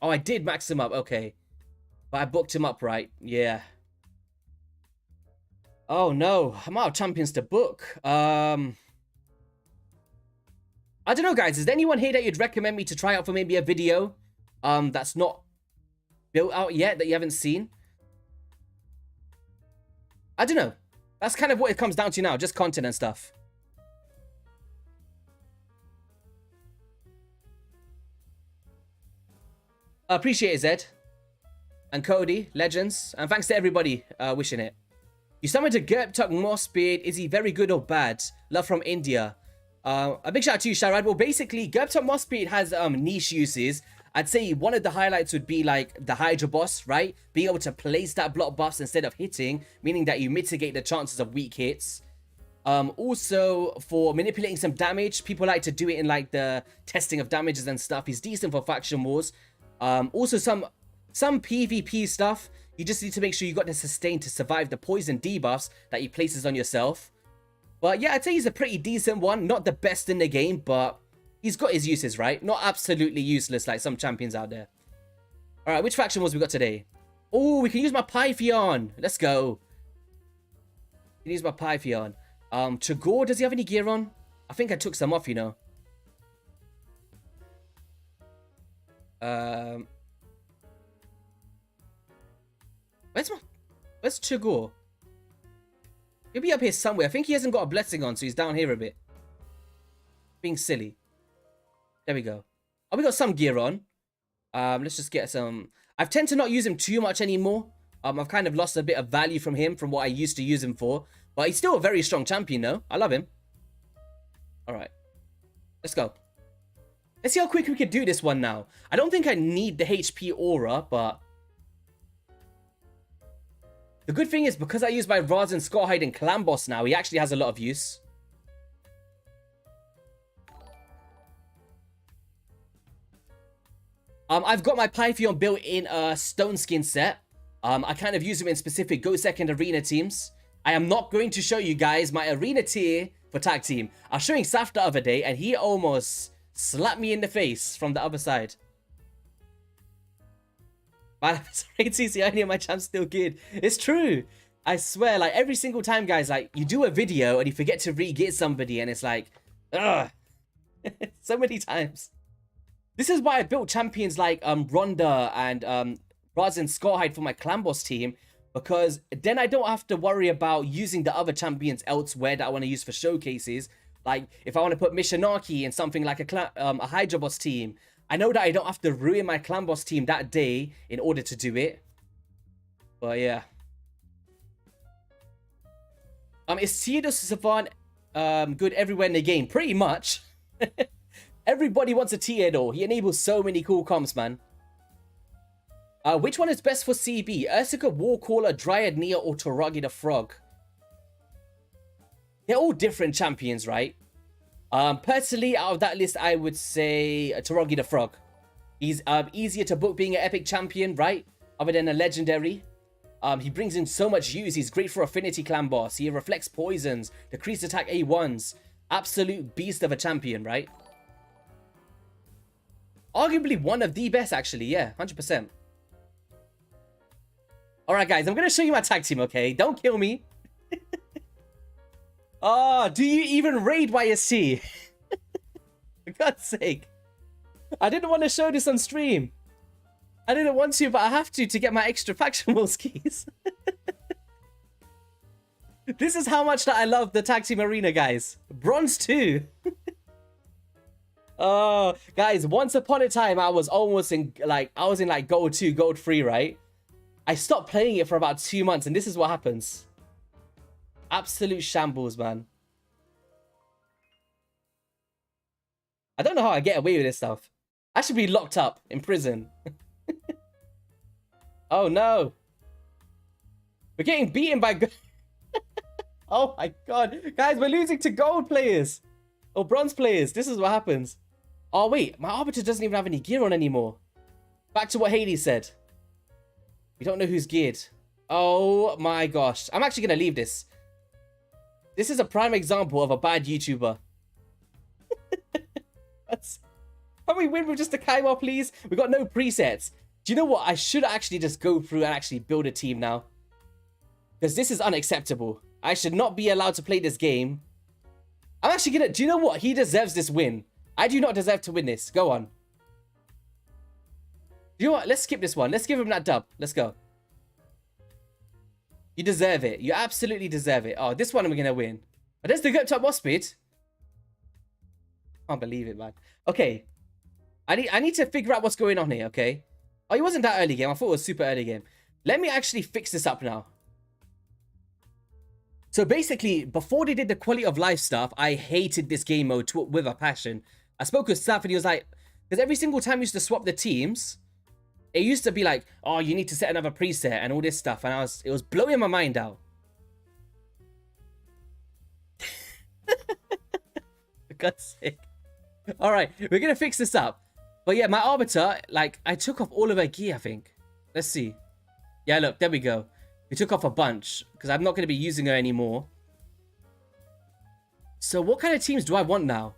Oh, I did max him up. Okay. But I booked him up, right? Yeah. Oh no, I'm out of champions to book. I don't know, guys. Is there anyone here that you'd recommend me to try out for maybe a video that's not built out yet, that you haven't seen? I don't know. That's kind of what it comes down to now, just content and stuff. Appreciate it, Zed. And Cody, Legends. And thanks to everybody wishing it. You summoned a Gerptuk Mossbeard. Is he very good or bad? Love from India. A big shout out to you, Sharad. Well, basically, Gerptuk Mossbeard has niche uses. I'd say one of the highlights would be like the Hydra boss, right? Being able to place that block buffs instead of hitting, meaning that you mitigate the chances of weak hits. Also, for manipulating some damage, people like to do it in like the testing of damages and stuff. He's decent for faction wars. Also, some PvP stuff. You just need to make sure you got the sustain to survive the poison debuffs that he places on yourself. But yeah, I'd say he's a pretty decent one. Not the best in the game, but he's got his uses, right? Not absolutely useless like some champions out there. Alright, which faction wars we got today? Oh, we can use my Pythion. Let's go. We can use my Pythion. Chagor, does he have any gear on? I think I took some off, you know. Where's Chagor? He'll be up here somewhere. I think he hasn't got a blessing on, so he's down here a bit. Being silly. There we go. Oh, we got some gear on. Let's just get some. I tend to not use him too much anymore. I've kind of lost a bit of value from him from what I used to use him for. But he's still a very strong champion, though. I love him. Alright. Let's go. Let's see how quick we can do this one now. I don't think I need the HP aura, but the good thing is, because I use my Raz and Scorhide and Clan Boss now, he actually has a lot of use. I've got my Pythion built in a Stone Skin set. I kind of use him in specific Go Second Arena teams. I am not going to show you guys my Arena tier for tag team. I was showing Saf the other day, and he almost slapped me in the face from the other side. Man, raid CC only and my champ's still good. It's true. I swear, like, every single time, guys, like, you do a video and you forget to re-gear somebody and it's like, ugh. So many times. This is why I built champions like Ronda and Raz and Scorhide for my Clan Boss team, because then I don't have to worry about using the other champions elsewhere that I want to use for showcases. Like, if I want to put Mishinaki in something like a Hydra Boss team, I know that I don't have to ruin my Clan Boss team that day in order to do it. But yeah. Is Theodos Savant good everywhere in the game? Pretty much. Everybody wants a Theodore. He enables so many cool comps, man. Which one is best for CB? Ursica, Warcaller, Dryad, Nia, or Toragi the Frog? They're all different champions, right? Personally, out of that list, I would say Toragi the Frog. He's easier to book being an epic champion, right? Other than a legendary. He brings in so much use. He's great for Affinity Clan Boss. He reflects poisons, decreased attack A1s. Absolute beast of a champion, right? Arguably one of the best, actually. Yeah, 100%. Alright, guys. I'm going to show you my tag team, okay? Don't kill me. Oh, do you even raid YSC? For God's sake. I didn't want to show this on stream. I didn't want to, but I have to get my extra faction wars keys. This is how much that I love the tag team arena, guys. Bronze 2. Oh, guys, once upon a time, I was almost in, like, gold 2, gold 3, right? I stopped playing it for about 2 months, and this is what happens. Absolute shambles, man. I don't know how I get away with this stuff. I should be locked up in prison. Oh, no. We're getting beaten by... Oh, my God. Guys, we're losing to gold players. Or bronze players. This is what happens. Oh, wait. My Arbiter doesn't even have any gear on anymore. Back to what Hades said. We don't know who's geared. Oh, my gosh. I'm actually going to leave this. This is a prime example of a bad YouTuber. Can we win with just a Kaiwa, please? We got no presets. Do you know what? I should actually just go through and actually build a team now. Because this is unacceptable. I should not be allowed to play this game. I'm actually gonna... Do you know what? He deserves this win. I do not deserve to win this. Go on. You know what? Let's skip this one. Let's give him that dub. Let's go. You deserve it. You absolutely deserve it. Oh, this one I'm gonna win. But there's the good top boss speed. Can't believe it, man. Okay. I need to figure out what's going on here, okay? Oh, it wasn't that early game. I thought it was super early game. Let me actually fix this up now. So basically, before they did the quality of life stuff, I hated this game mode with a passion. I spoke with Saf and he was like, because every single time we used to swap the teams, it used to be like, oh, you need to set another preset and all this stuff. And it was blowing my mind out. For God's sake. All right, we're going to fix this up. But yeah, my Arbiter, like, I took off all of her gear, I think. Let's see. Yeah, look, there we go. We took off a bunch because I'm not going to be using her anymore. So what kind of teams do I want now?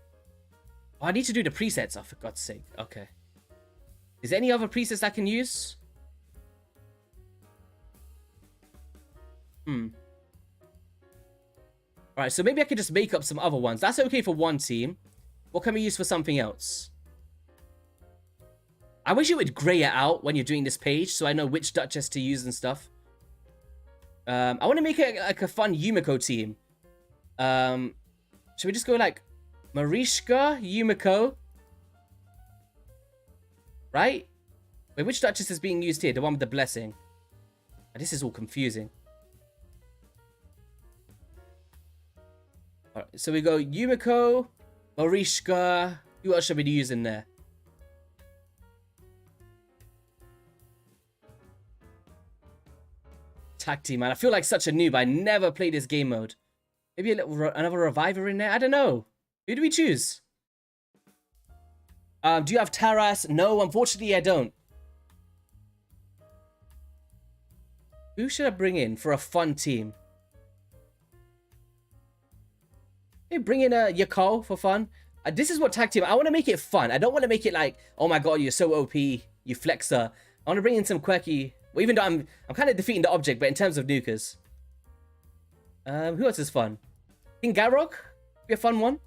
Oh, I need to do the presets. Oh, for God's sake. Okay. Is there any other presets I can use? Alright, so maybe I could just make up some other ones. That's okay for one team. What can we use for something else? I wish it would grey it out when you're doing this page so I know which Duchess to use and stuff. I want to make it like a fun Yumiko team. Should we just go like Marishka, Yumiko? Right? Wait, which Duchess is being used here? The one with the blessing. This is all confusing. Alright, so we go Yumiko, Marishka. Who else should we be using there? Tag team, man. I feel like such a noob. I never played this game mode. Maybe another reviver in there? I don't know. Who do we choose? Do you have Taras? No, unfortunately I don't. Who should I bring in for a fun team? Hey, bring in Yakol for fun. This is what tag team... I want to make it fun. I don't want to make it like, oh my god, you're so OP, you flexer. I want to bring in some quirky... Well, even though I'm kind of defeating the object, but in terms of nukers. Who else is fun? King Garok? Be a fun one.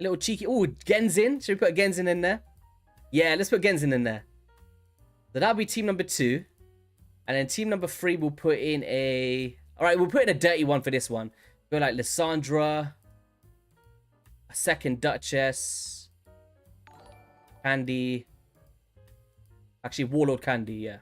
A little cheeky... Oh, Genzin. Should we put Genzin in there? Yeah, let's put Genzin in there. So that'll be team number 2. And then team number 3, we'll put in a... Alright, we'll put in a dirty one for this one. Go like Lysandra. A second Duchess. Candy. Actually, Warlord Candy, yeah.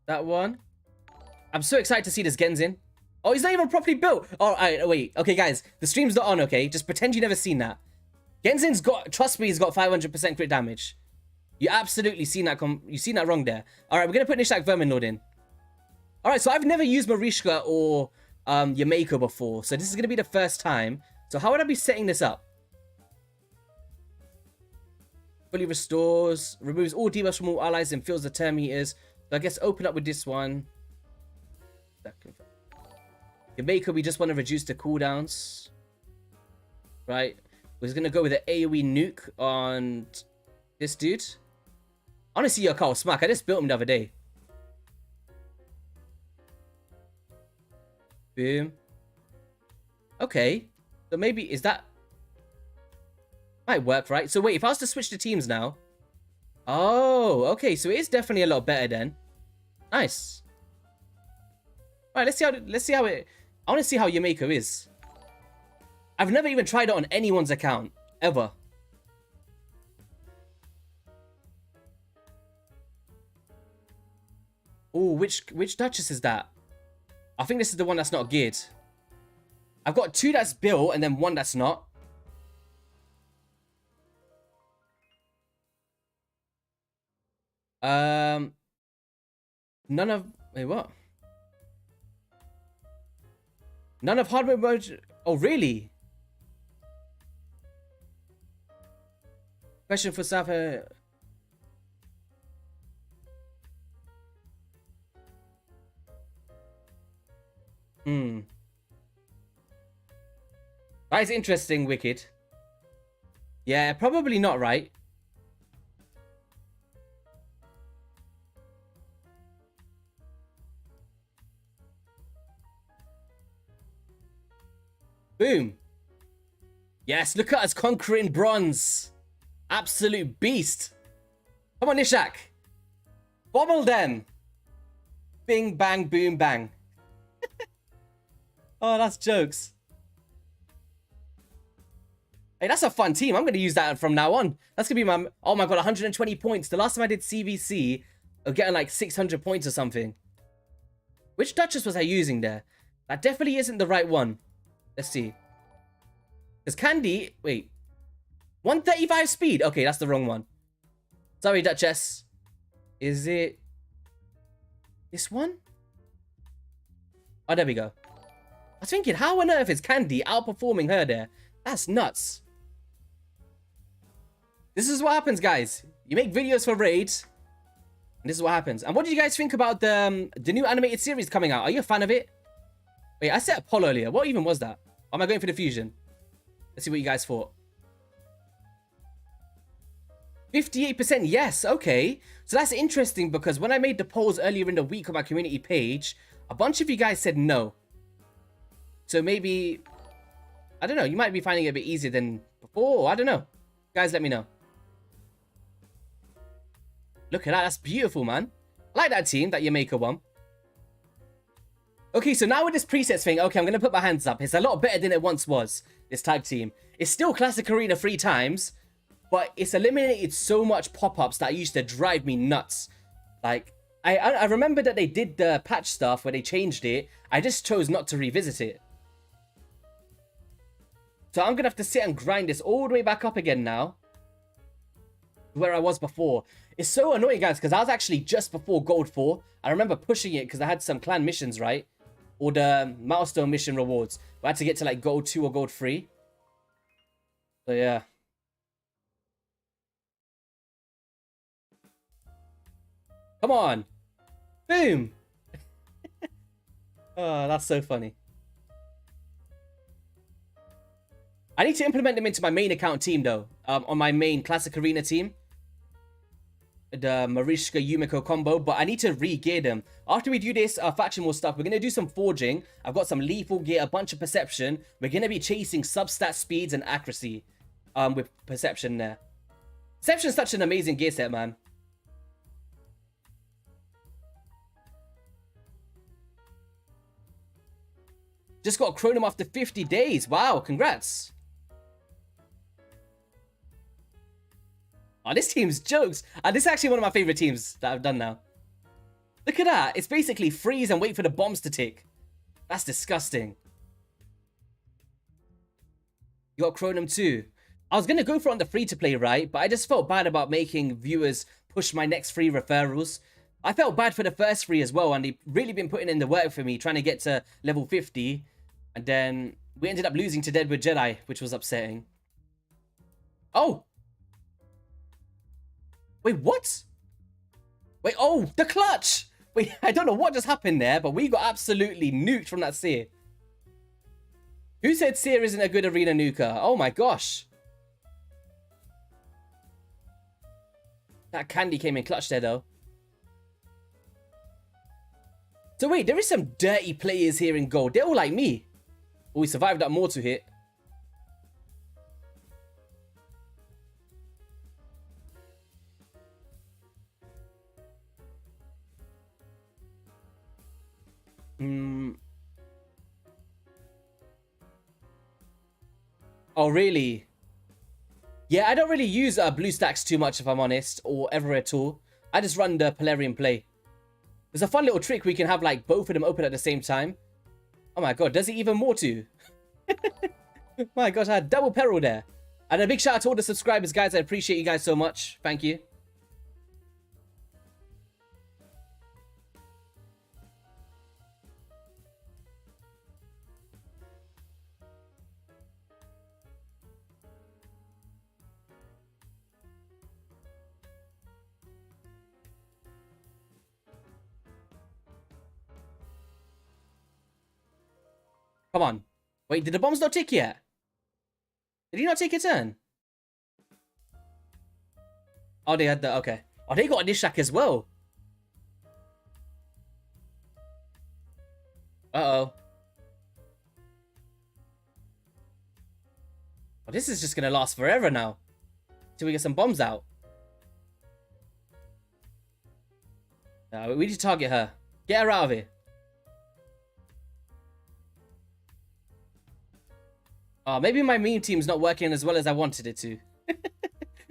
That one. I'm so excited to see this Genzin. Oh, he's not even properly built. Oh, alright, wait. Okay, guys. The stream's not on, okay? Just pretend you never seen that. Genzin's got... Trust me, he's got 500% crit damage. You absolutely seen that... You seen that wrong there. Alright, we're going to put Nishak Vermin Lord in. Alright, so I've never used Marishka or Yameko before. So this is going to be the first time. So how would I be setting this up? Fully restores. Removes all debuffs from all allies and fills the turn meters. So I guess open up with this one. Yameko, we just want to reduce the cooldowns. Right. We're just going to go with an AoE nuke on this dude. I want to see your Carl Smack. I just built him the other day. Boom. Okay. So maybe, is that... Might work, right? So wait, if I was to switch the teams now... Oh, okay. So it is definitely a lot better then. Nice. Alright, let's see how it... I want to see how Yameko is. I've never even tried it on anyone's account. Ever. Oh, which Duchess is that? I think this is the one that's not geared. I've got 2 that's built and then 1 that's not. None of... Wait, what? None of hardware mode... Oh, really? Question for South. That is interesting, Wicked. Yeah, probably not, right? Boom. Yes, look at us conquering bronze. Absolute beast. Come on, Nishak. Bobble them. Bing, bang, boom, bang. Oh, that's jokes. Hey, that's a fun team. I'm going to use that from now on. That's going to be my... Oh my god, 120 points. The last time I did CVC, I was getting like 600 points or something. Which Duchess was I using there? That definitely isn't the right one. Let's see. Because Candy... Wait. 135 speed. Okay, that's the wrong one. Sorry, Duchess. Is it... this one? Oh, there we go. I was thinking, how on earth is Candy outperforming her there? That's nuts. This is what happens, guys. You make videos for raids, and this is what happens. And what did you guys think about the new animated series coming out? Are you a fan of it? Wait, I said a poll earlier. What even was that? Or am I going for the fusion? Let's see what you guys thought. 58% yes, okay. So that's interesting because when I made the polls earlier in the week on my community page, a bunch of you guys said no. So maybe, I don't know, you might be finding it a bit easier than before. I don't know. Guys, let me know. Look at that, that's beautiful, man. I like that team, that Yamaka one. Okay, so now with this presets thing, okay, I'm going to put my hands up. It's a lot better than it once was, this tag team. It's still Classic Arena 3 times, but it's eliminated so much pop-ups that used to drive me nuts. Like, I remember that they did the patch stuff where they changed it. I just chose not to revisit it. So I'm going to have to sit and grind this all the way back up again now. Where I was before. It's so annoying, guys, because I was actually just before Gold 4. I remember pushing it because I had some clan missions, right? Or the milestone mission rewards. I had to get to like Gold 2 or Gold 3. So yeah. Come on. Boom. Oh, that's so funny. I need to implement them into my main account team, though. On my main Classic Arena team. The Marishka Yumiko combo. But I need to re-gear them. After we do this faction war stuff, we're going to do some forging. I've got some lethal gear, a bunch of perception. We're going to be chasing substat speeds and accuracy. With perception there. Perception is such an amazing gear set, man. Just got Chronom after 50 days. Wow, congrats. Oh, this team's jokes. This is actually one of my favorite teams that I've done now. Look at that. It's basically freeze and wait for the bombs to tick. That's disgusting. You got Chronom too. I was going to go for it on the free-to-play, right? But I just felt bad about making viewers push my next free referrals. I felt bad for the first free as well. And they've really been putting in the work for me, trying to get to level 50. And then we ended up losing to Deadwood Jedi, which was upsetting. Oh! Wait, what? Wait, oh, the clutch! Wait, I don't know what just happened there, but we got absolutely nuked from that Seer. Who said Seer isn't a good arena nuker? Oh my gosh. That Candy came in clutch there, though. So wait, there is some dirty players here in gold. They're all like me. Oh, we survived that mortal hit. Oh, really? Yeah, I don't really use blue stacks too much, if I'm honest, or ever at all. I just run the Polarian play. There's a fun little trick we can have like both of them open at the same time. Oh my god, does it even more too? My gosh, I had double peril there. And a big shout out to all the subscribers, guys. I appreciate you guys so much. Thank you. Come on. Wait, did the bombs not tick yet? Did he not take a turn? Oh, they had the... Okay. Oh, they got a Nishak as well. Uh-oh. Oh, this is just going to last forever now. Till we get some bombs out. We need to target her. Get her out of here. Oh, maybe my meme team's not working as well as I wanted it to.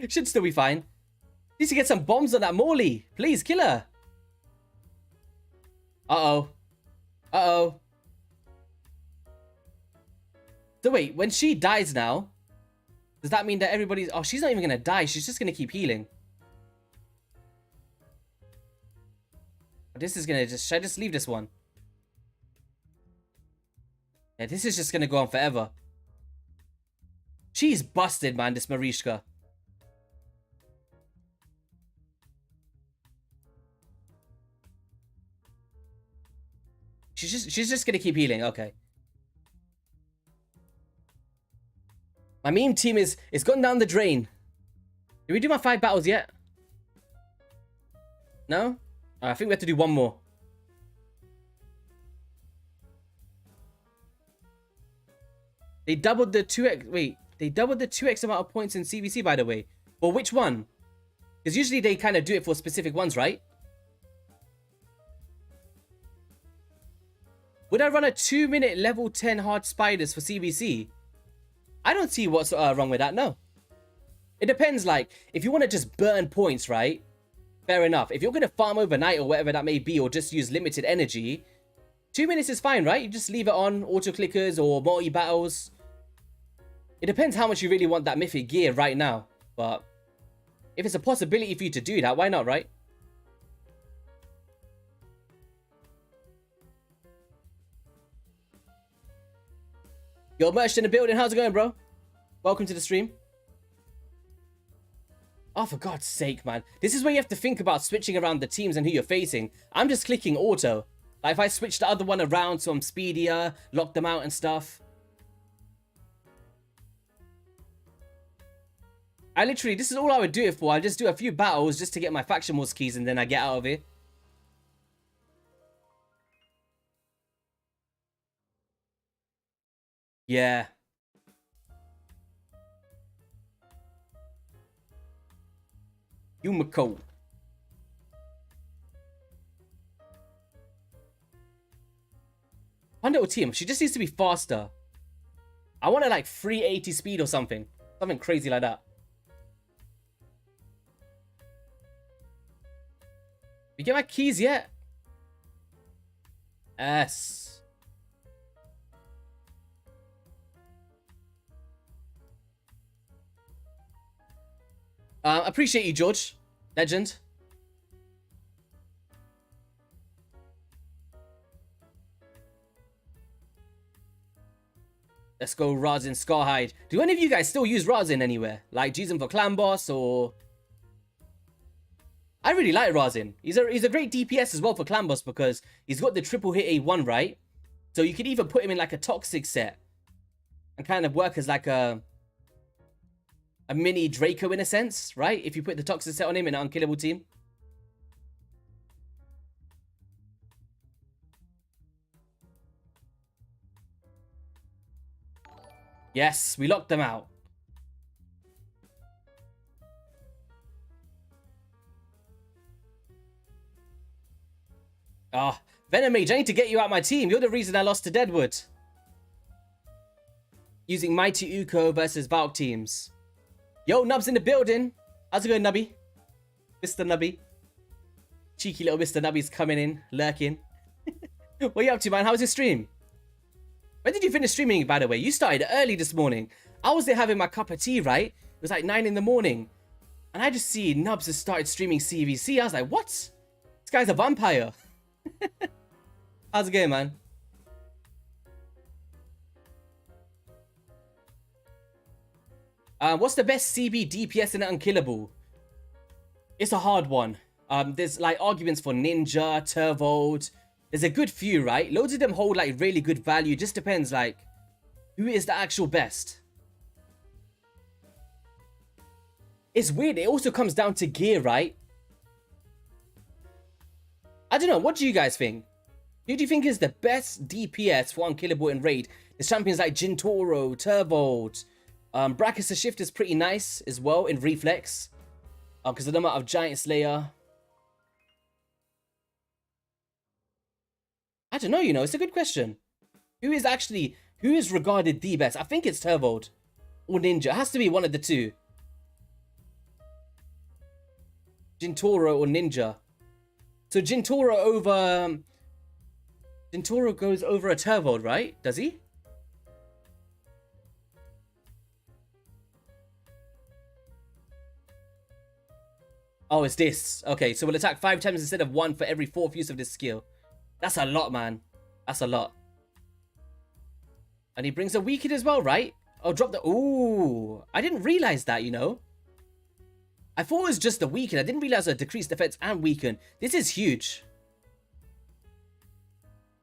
Should still be fine. Needs to get some bombs on that Morley. Please, kill her. Uh-oh. Uh-oh. So wait, when she dies now, does that mean that everybody's... Oh, she's not even going to die. She's just going to keep healing. This is going to just... Should I just leave this one? Yeah, this is just going to go on forever. She's busted, man, this Marishka. She's just going to keep healing. Okay. My meme team is gone down the drain. Did we do my 5 battles yet? No? I think we have to do one more. They doubled the 2x... Wait. They doubled the 2x amount of points in CVC, by the way. Well, which one? Because usually they kind of do it for specific ones, right? Would I run a 2-minute level 10 hard spiders for CVC? I don't see what's wrong with that, no. It depends, like, if you want to just burn points, right? Fair enough. If you're going to farm overnight or whatever that may be, or just use limited energy, 2 minutes is fine, right? You just leave it on, auto-clickers or multi-battles. It depends how much you really want that mythic gear right now. But if it's a possibility for you to do that, why not, right? Yo, Merch in the building. How's it going, bro? Welcome to the stream. Oh, for God's sake, man. This is where you have to think about switching around the teams and who you're facing. I'm just clicking auto. Like, if I switch the other one around so I'm speedier, lock them out and stuff. I literally, this is all I would do it for. I just do a few battles just to get my faction wars keys and then I get out of here. Yeah. Yumiko. One little team. She just needs to be faster. I want her like 380 speed or something. Something crazy like that. You get my keys yet? Yes. Appreciate you, George. Legend. Let's go Razin Scarhide. Do any of you guys still use Razin anywhere? Like, use him for clan boss or... I really like Razin. He's a great DPS as well for clan boss because he's got the triple hit A1, right? So you could even put him in like a toxic set and kind of work as like a mini Draco in a sense, right? If you put the toxic set on him in an unkillable team. Yes, we locked them out. Ah, oh, Venomage, I need to get you out my team. You're the reason I lost to Deadwood. Using Mighty Uko versus Valk teams. Yo, Nub's in the building. How's it going, Nubby? Mr. Nubby. Cheeky little Mr. Nubby's coming in, lurking. What are you up to, man? How was your stream? When did you finish streaming, by the way? You started early this morning. I was there having my cup of tea, right? It was like 9 in the morning. And I just see Nubs has started streaming CVC. I was like, what? This guy's a vampire. How's it going, man? What's the best CB DPS in Unkillable? It's a hard one. There's like arguments for Ninja, Turvold, There's a good few, right? Loads of them hold like really good value. Just depends like who is the actual best. It's weird. It also comes down to gear, right? I don't know. What do you guys think? Who do you think is the best DPS for unkillable in Raid? There's champions like Jintoro, Turvold. Brachus the Shift is pretty nice as well in Reflex. Because of the amount of Giant Slayer. I don't know, you know. It's a good question. Who is regarded the best? I think it's Turvold or Ninja. It has to be one of the two. Jintoro or Ninja. So Jintoro goes over a Turvold, right? Does he? Oh, it's this. Okay, so we'll attack 5 times instead of 1 for every 4th use of this skill. That's a lot, man. That's a lot. And he brings a weaken as well, right? Oh, drop the... Ooh. I didn't realize that, you know. I thought it was just the weaken. I didn't realize a decreased defense and weaken. This is huge.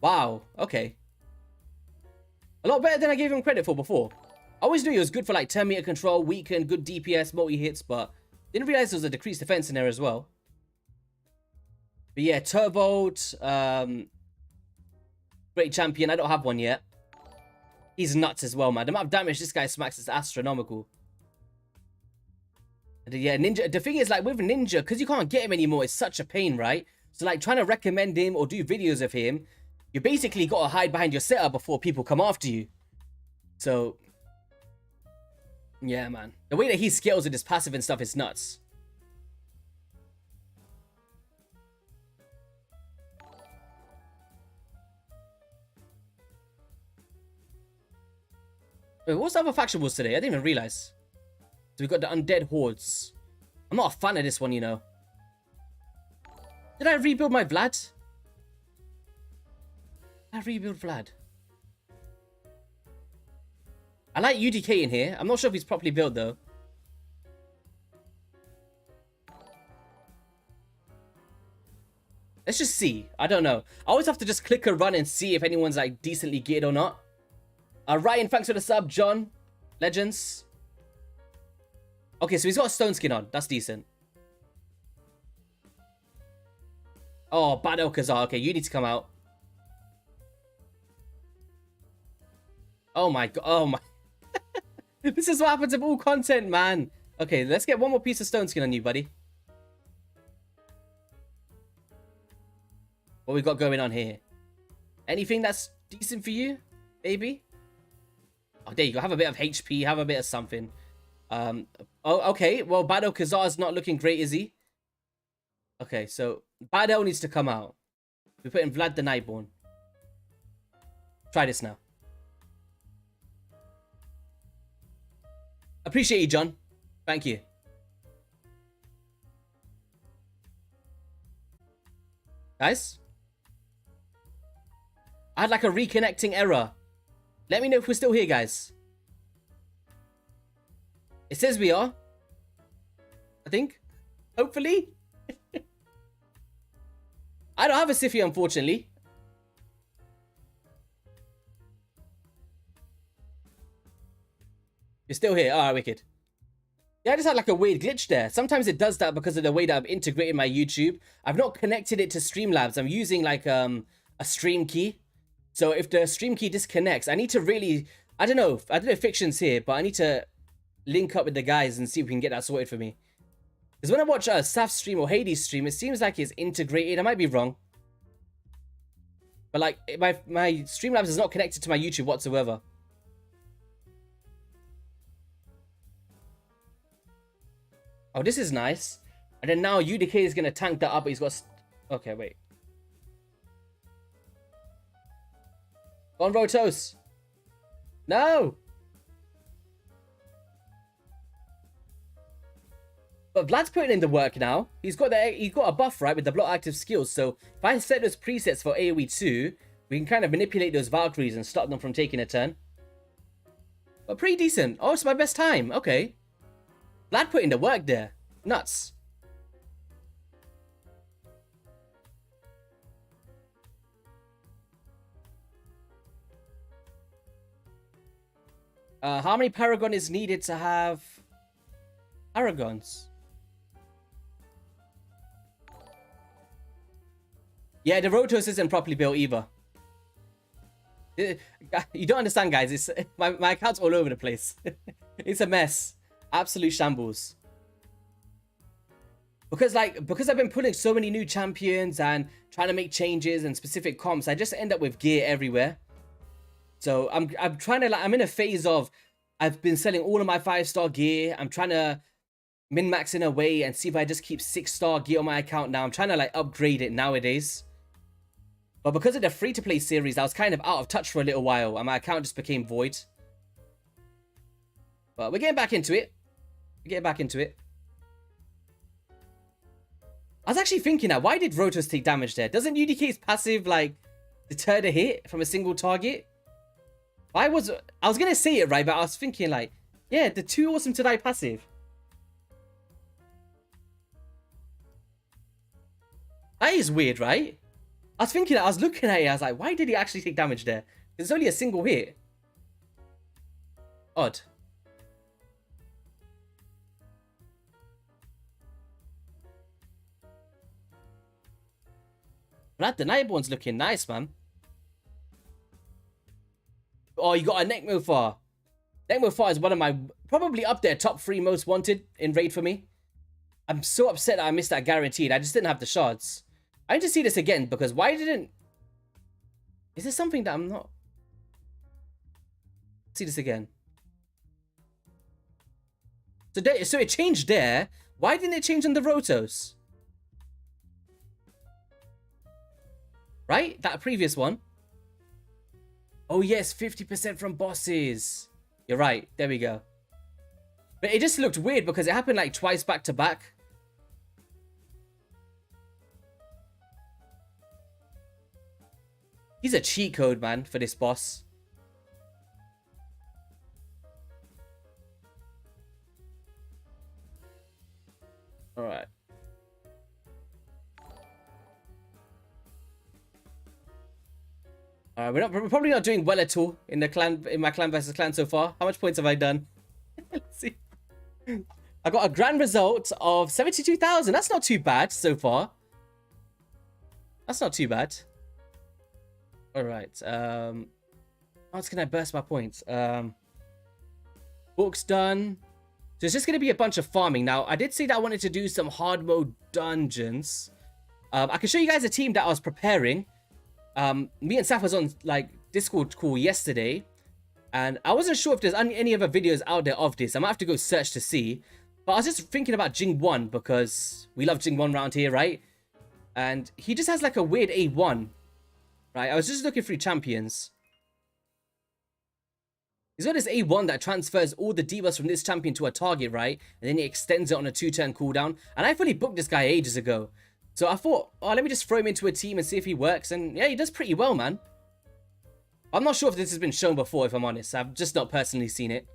Wow. Okay. A lot better than I gave him credit for before. I always knew he was good for like 10 meter control, weaken, good DPS, multi-hits, but didn't realize there was a decreased defense in there as well. But yeah, Turvold, great champion. I don't have one yet. He's nuts as well, man. The amount of damage this guy smacks is astronomical. And yeah, Ninja. The thing is, like with Ninja, because you can't get him anymore, it's such a pain, right? So like trying to recommend him or do videos of him, you basically got to hide behind your setup before people come after you. So yeah, man. The way that he scales with his passive and stuff is nuts. Wait, what's the other faction was today? I didn't even realize. So we got the Undead Hordes. I'm not a fan of this one, you know. Did I rebuild my Vlad? I rebuild Vlad. I like UDK in here. I'm not sure if he's properly built though. Let's just see. I don't know. I always have to just click a run and see if anyone's like decently geared or not. Ryan, thanks for the sub. John, Legends. Okay, so he's got a stone skin on. That's decent. Oh, Bad Okazar. Okay, you need to come out. Oh my god. Oh my. This is what happens with all content, man. Okay, let's get one more piece of stone skin on you, buddy. What we got going on here? Anything that's decent for you? Maybe? Oh, there you go. Have a bit of HP. Have a bit of something. Oh, okay. Well, Bado Kazar's not looking great, is he? Okay, so Bado needs to come out. We put in Vlad the Nightborn. Try this now. Appreciate you, John. Thank you. Guys? I had like a reconnecting error. Let me know if we're still here, guys. It says we are. I think. Hopefully. I don't have a Sify, unfortunately. You're still here. Alright, wicked. Yeah, I just had like a weird glitch there. Sometimes it does that because of the way that I've integrated my YouTube. I've not connected it to Streamlabs. I'm using like a stream key. So if the stream key disconnects, I need to really... I don't know if Fiction's here, but I need to link up with the guys and see if we can get that sorted for me. Because when I watch a Saf stream or Hades stream, it seems like it's integrated. I might be wrong. But like, my Streamlabs is not connected to my YouTube whatsoever. Oh, this is nice. And then now UDK is going to tank that up, but he's got... Okay, wait. Go on, Rotos. No! But Vlad's putting in the work now. He's got a buff, right, with the block active skills. So if I set those presets for AoE 2, we can kind of manipulate those Valkyries and stop them from taking a turn. But pretty decent. Oh, it's my best time. Okay. Vlad put in the work there. Nuts. How many Paragon is needed to have Paragons? Yeah, the Rotos isn't properly built either. You don't understand, guys. It's my account's all over the place. It's a mess. Absolute shambles. Because I've been pulling so many new champions and trying to make changes and specific comps, I just end up with gear everywhere. So I'm trying to, like, I'm in a phase of, I've been selling all of my 5-star gear. I'm trying to min-max in a way and see if I just keep 6-star gear on my account now. I'm trying to like upgrade it nowadays. But because of the free-to-play series, I was kind of out of touch for a little while and my account just became void. But we're getting back into it. We're getting back into it. I was actually thinking that, why did Rotos take damage there? Doesn't UDK's passive like deter the hit from a single target? I was gonna say it right, but I was thinking like, yeah, the too awesome to die passive. That is weird, right? I was thinking, I was looking at it, I was like, why did he actually take damage there? It's only a single hit. Odd. But that Deniable's looking nice, man. Oh, you got a Neck Mofar. Neck Mofar is one of my, probably up there, top 3 most wanted in Raid for me. I'm so upset that I missed that guaranteed. I just didn't have the shards. I need to see this again, because why didn't... Is this something that I'm not... See this again. So it changed there. Why didn't it change on the Rotos? Right? That previous one. Oh yes, 50% from bosses. You're right. There we go. But it just looked weird because it happened like twice back to back. He's a cheat code, man, for this boss. Alright. We're probably not doing well at all in the clan, in my clan versus clan so far. How much points have I done? Let's see. I got a grand result of 72,000. That's not too bad so far. That's not too bad. All right. How else can I burst my points? Book's done. So it's just going to be a bunch of farming. Now, I did say that I wanted to do some hard mode dungeons. I can show you guys a team that I was preparing. Me and Saf was on like Discord call yesterday, and I wasn't sure if there's any other videos out there of this. I might have to go search to see. But I was just thinking about Jing 1 because we love Jing 1 around here, right? And he just has like a weird A1, right? I was just looking through champions. He's got this A1 that transfers all the debuffs from this champion to a target, right? And then he extends it on a 2-turn cooldown. And I fully booked this guy ages ago. So I thought, oh, let me just throw him into a team and see if he works. And yeah, he does pretty well, man. I'm not sure if this has been shown before, if I'm honest. I've just not personally seen it.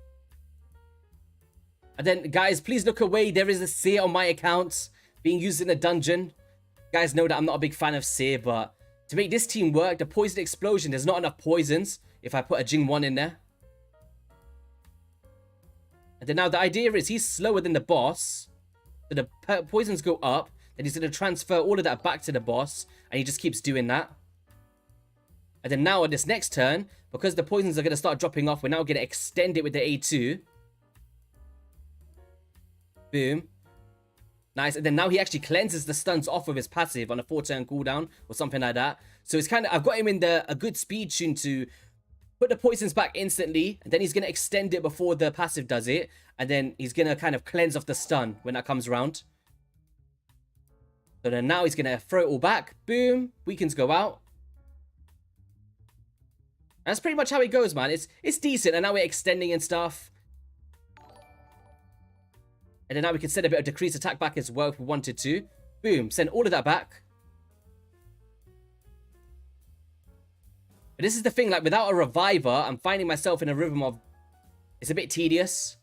And then, guys, please look away. There is a seer on my account being used in a dungeon. You guys know that I'm not a big fan of seer, but to make this team work, the poison explosion, there's not enough poisons if I put a Jing 1 in there. And then now the idea is he's slower than the boss. So the poisons go up. Then he's going to transfer all of that back to the boss. And he just keeps doing that. And then now on this next turn, because the poisons are going to start dropping off, we're now going to extend it with the A2. Boom. Nice. And then now he actually cleanses the stuns off of his passive on a 4-turn cooldown or something like that. So it's kind of, I've got him in a good speed tune to put the poisons back instantly. And then he's going to extend it before the passive does it. And then he's going to kind of cleanse off the stun when that comes around. So then now he's going to throw it all back. Boom. Weakens go out. That's pretty much how it goes, man. It's decent. And now we're extending and stuff. And then now we can send a bit of decreased attack back as well if we wanted to. Boom. Send all of that back. But this is the thing. Like, without a reviver, I'm finding myself in a rhythm of... It's a bit tedious.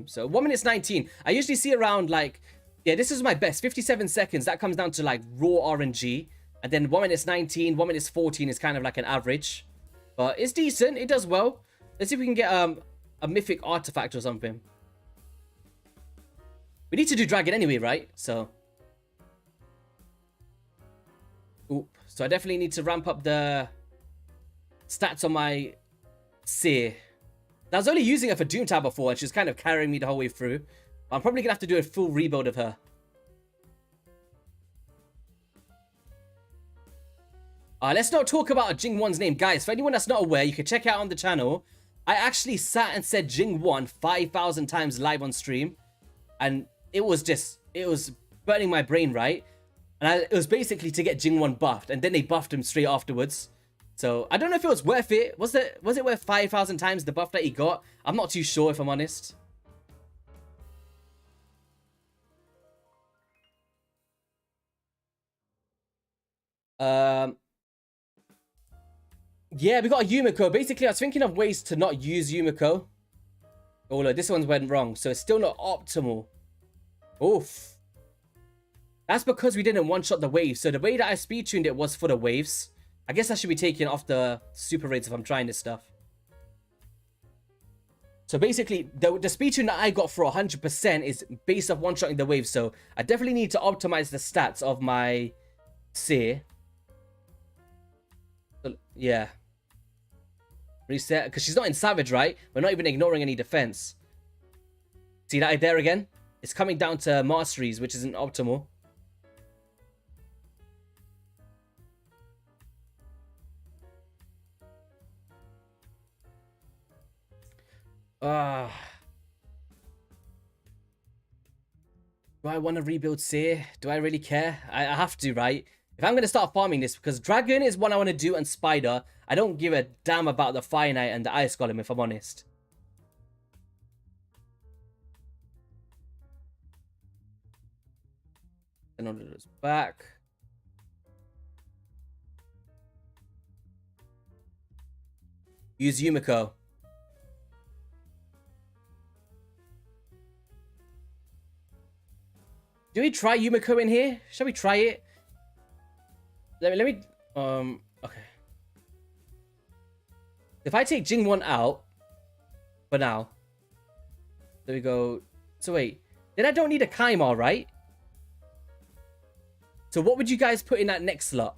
So 1 minute 19. I usually see around like, yeah, this is my best 57 seconds. That comes down to like raw RNG. And then 1 minute 19, 1 minute 14 is kind of like an average. But it's decent. It does well. Let's see if we can get a mythic artifact or something. We need to do dragon anyway, right? So. Oop. So I definitely need to ramp up the stats on my Seer. I was only using her for Doom Tower before, and she's kind of carrying me the whole way through. I'm probably going to have to do a full rebuild of her. Let's not talk about Jing Won's name. Guys, for anyone that's not aware, you can check out on the channel. I actually sat and said Jing Won 5,000 times live on stream. And it was burning my brain, right? And it was basically to get Jing Won buffed. And then they buffed him straight afterwards. So, I don't know if it was worth it. Was it worth 5,000 times the buff that he got? I'm not too sure, if I'm honest. Yeah, we got a Yumiko. Basically, I was thinking of ways to not use Yumiko. Oh, look, this one went wrong. So, it's still not optimal. Oof. That's because we didn't one-shot the waves. So, the way that I speed-tuned it was for the waves. I guess I should be taking off the super raids if I'm trying this stuff. So, basically, the speed tune that I got for 100% is based off one-shotting the waves. So, I definitely need to optimize the stats of my Seer. So, yeah. Reset, because she's not in Savage, right? We're not even ignoring any defense. See that there again? It's coming down to masteries, which isn't optimal. Do I want to rebuild Seer? Do I really care? I have to, right? If I'm going to start farming this, because Dragon is one I want to do, and Spider, I don't give a damn about the Fire Knight and the Ice Golem, if I'm honest. And all of those back. Use Yumiko. Do we try Yumiko in here? Shall we try it? Let me, okay. If I take Jing Won out, for now, there we go. So wait, then I don't need a Kaimar, right? So what would you guys put in that next slot?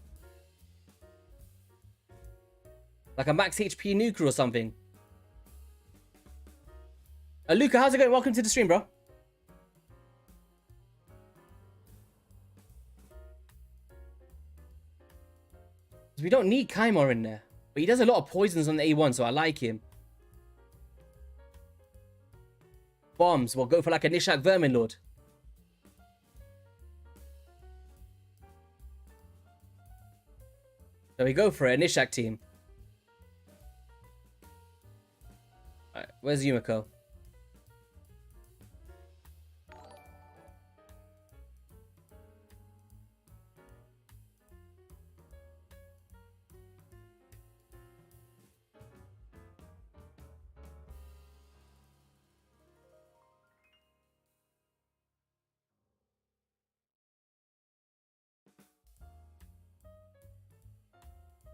Like a max HP nuker or something? Luca, how's it going? Welcome to the stream, bro. We don't need Kaimar in there. But he does a lot of poisons on the A1, so I like him. Bombs. We'll go for like a Nishak Vermin Lord. So we go for it, a Nishak team. Alright, where's Yumiko?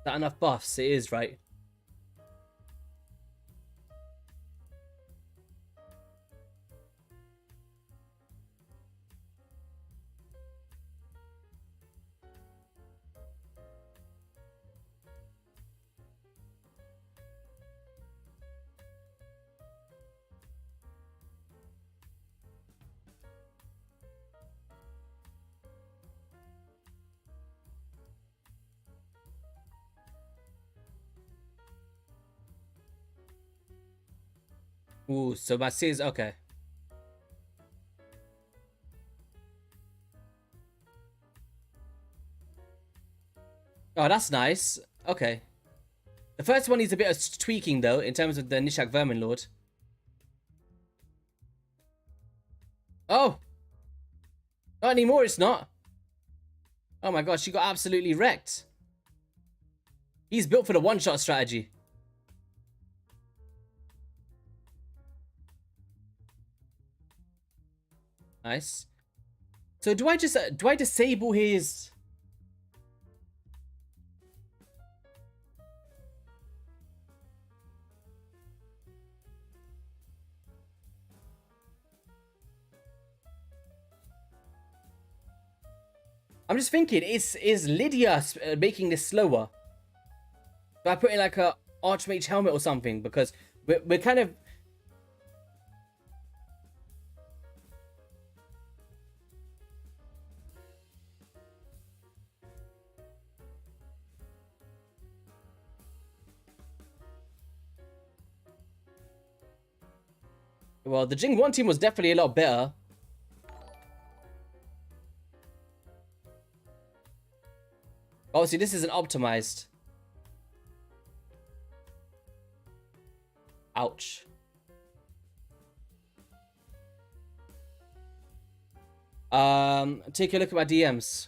Is that enough buffs? It is, right? Ooh, so my Seer's okay. Oh, that's nice. Okay. The first one needs a bit of tweaking, though, in terms of the Nishak Vermin Lord. Oh! Not anymore, it's not. Oh my gosh, she got absolutely wrecked. He's built for the one-shot strategy. Nice. So do I disable his... I'm just thinking, is Lydia making this slower? Do I put in like a Archmage helmet or something? Because we're kind of... Well, the Jing 1 team was definitely a lot better. Obviously, this isn't optimized. Ouch. Take a look at my DMs.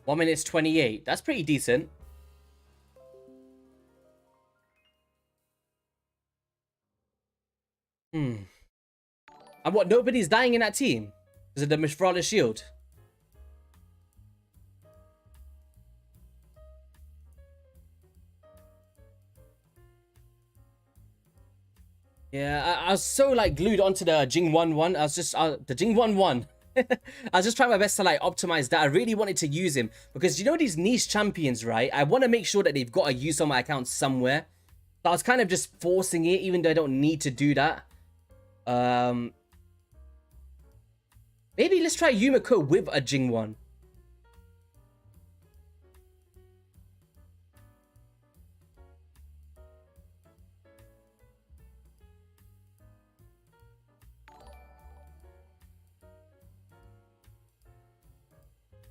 One minute 28. That's pretty decent. And what, nobody's dying in that team? Is it the Mishvrala shield? Yeah, I was so like glued onto the Jing 1-1. I was just the Jing 1-1. I was just trying my best to like optimize that. I really wanted to use him because you know these niche champions, right? I want to make sure that they've got a use on my account somewhere. So I was kind of just forcing it, even though I don't need to do that. Maybe let's try Yumiko with a Jing 1.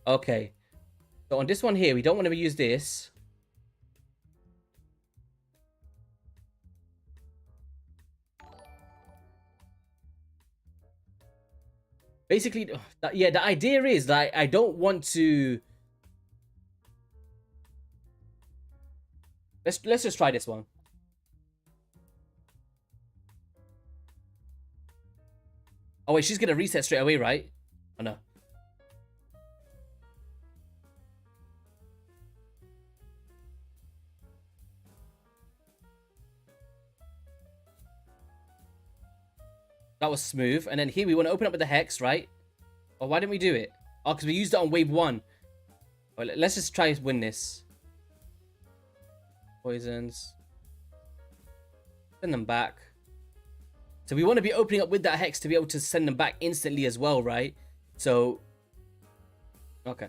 Okay. So on this one here, we don't want to use this. Basically, yeah, the idea is that I don't want to... Let's just try this one. Oh wait, she's gonna reset straight away, right? Oh no. That was smooth. And then here we want to open up with the Hex, right? Oh, why didn't we do it? Oh, because we used it on wave 1. Oh, let's just try to win this. Poisons. Send them back. So we want to be opening up with that Hex to be able to send them back instantly as well, right? So... Okay.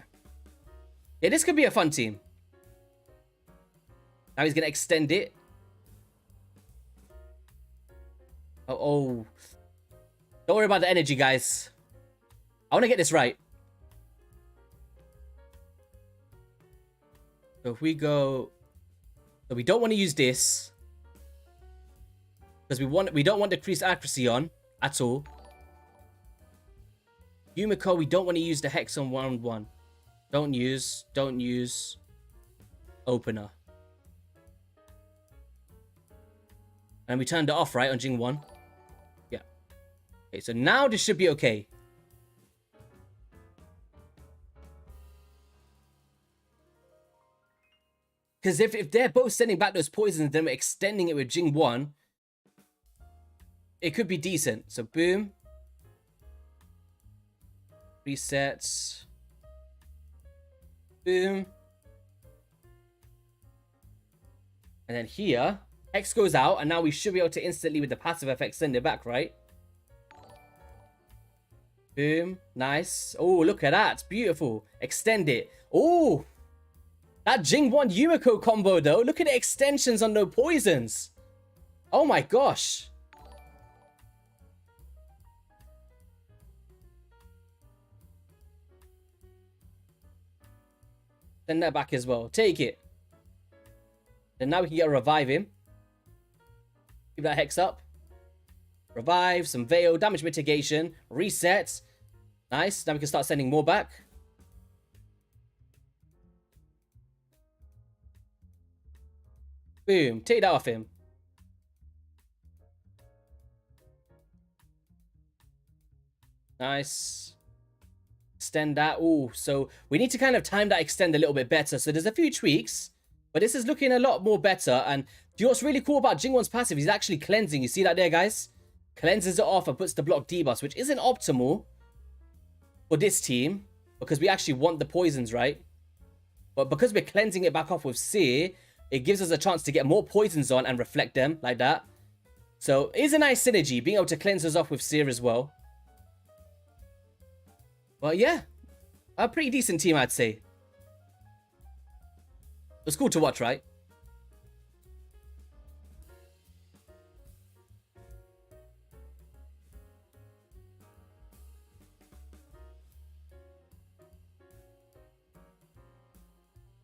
Yeah, this could be a fun team. Now he's going to extend it. Oh. Don't worry about the energy, guys. I want to get this right. So if we go... So we don't want to use this. Because we don't want decreased accuracy on at all. Yumiko, we don't want to use the Hex on 1-1. Don't use opener. And we turned it off, right, on Jing 1? Yeah. Okay, so now this should be okay. Because if they're both sending back those poisons, then we're extending it with Jing 1, it could be decent. So boom. Resets. Boom. And then here, Hex goes out, and now we should be able to instantly, with the passive effect, send it back, right? Boom. Nice. Oh, look at that. Beautiful. Extend it. Oh, that Jing 1 Yumiko combo, though. Look at the extensions on the poisons. Oh my gosh. Send that back as well. Take it. Then now we can get a revive him. Keep that Hex up. Revive, some Veil, damage mitigation, reset. Nice. Now we can start sending more back. Boom. Take that off him. Nice. extend that. Oh, so we need to kind of time that extend a little bit better. So there's a few tweaks, but this is looking a lot more better. And do you know what's really cool about Jing Won's passive? He's actually cleansing. You see that there, guys? Cleanses it off and puts the block debuffs, which isn't optimal for this team because we actually want the poisons, right? But because we're cleansing it back off with Seer, it gives us a chance to get more poisons on and reflect them like that. So it is a nice synergy, being able to cleanse us off with Seer as well. Well, yeah, a pretty decent team, I'd say. It was cool to watch, right?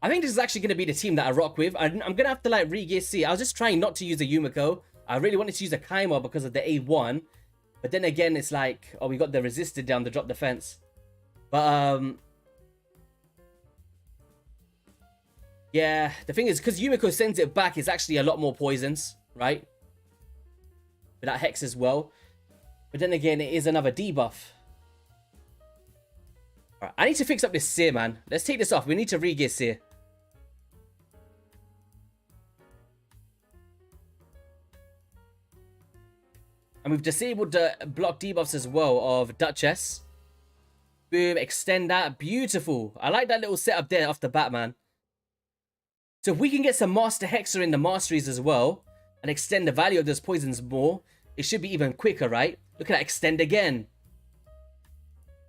I think this is actually going to be the team that I rock with. I'm going to have to like re-gear C. I was just trying not to use a Yumiko. I really wanted to use a Kaima because of the A1. But then again, it's like, oh, we got the resisted down the drop defense. But, yeah, the thing is, because Yumiko sends it back, it's actually a lot more poisons, right? With that Hex as well. But then again, it is another debuff. Alright, I need to fix up this Seer, man. Let's take this off. We need to re-gear Seer. And we've disabled the block debuffs as well of Duchess. Boom, extend that. Beautiful. I like that little setup there off the bat, man. So if we can get some Master Hexer in the Masteries as well, and extend the value of those poisons more, it should be even quicker, right? Look at that, extend again.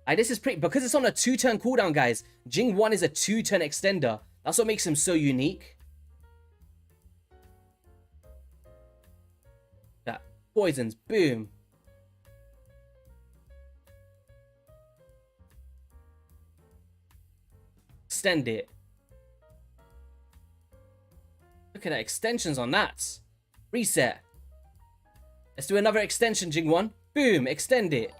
This is pretty, because it's on a 2-turn cooldown, guys. Jing 1 is a 2-turn extender. That's what makes him so unique. That poisons, boom. Extend it. Look at that, extensions on that. Reset. Let's do another extension, Jing 1. Boom, extend it.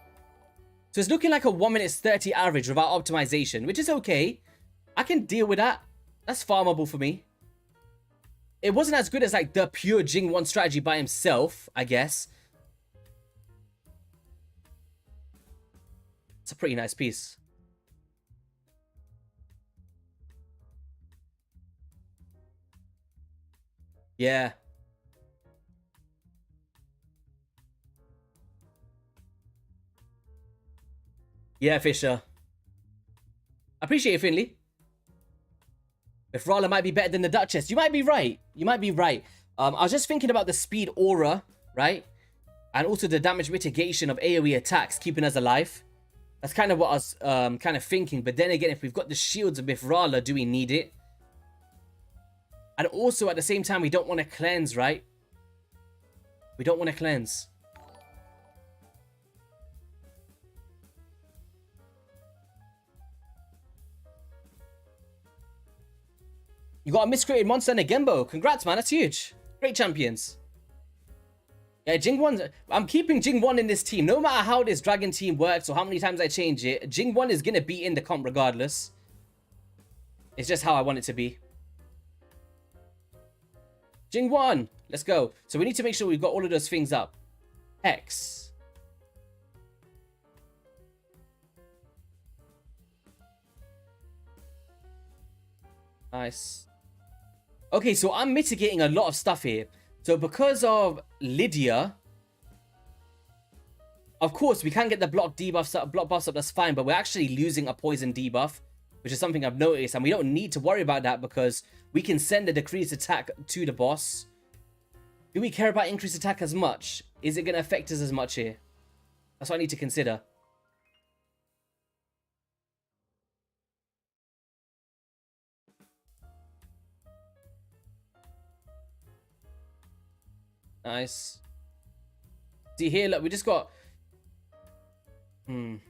So it's looking like a 1 minute 30 average without optimization, which is okay. I can deal with that. That's farmable for me. It wasn't as good as like the pure Jing 1 strategy by himself, I guess. It's a pretty nice piece. Yeah. Yeah, Fisher. I appreciate it, Finley. If Rala might be better than the Duchess, you might be right. You might be right. I was just thinking about the speed aura, right? And also the damage mitigation of AoE attacks, keeping us alive. That's kind of what I was kind of thinking. But then again, if we've got the shields of Rala, do we need it? And also, at the same time, we don't want to cleanse, right? We don't want to cleanse. You got a miscreated monster and a Gembo. Congrats, man. That's huge. Great champions. Yeah, Jing 1. I'm keeping Jing 1 in this team. No matter how this Dragon team works or how many times I change it, Jing 1 is going to be in the comp regardless. It's just how I want it to be. Jing 1. Let's go. So we need to make sure we've got all of those things up. Hex. Nice. Okay, so I'm mitigating a lot of stuff here. So because of Lydia, of course, we can get the block debuffs up, block buffs up, that's fine, but we're actually losing a poison debuff, which is something I've noticed, and we don't need to worry about that because we can send a decreased attack to the boss. Do we care about increased attack as much? Is it going to affect us as much here? That's what I need to consider. Nice. See here, look, we just got... Well,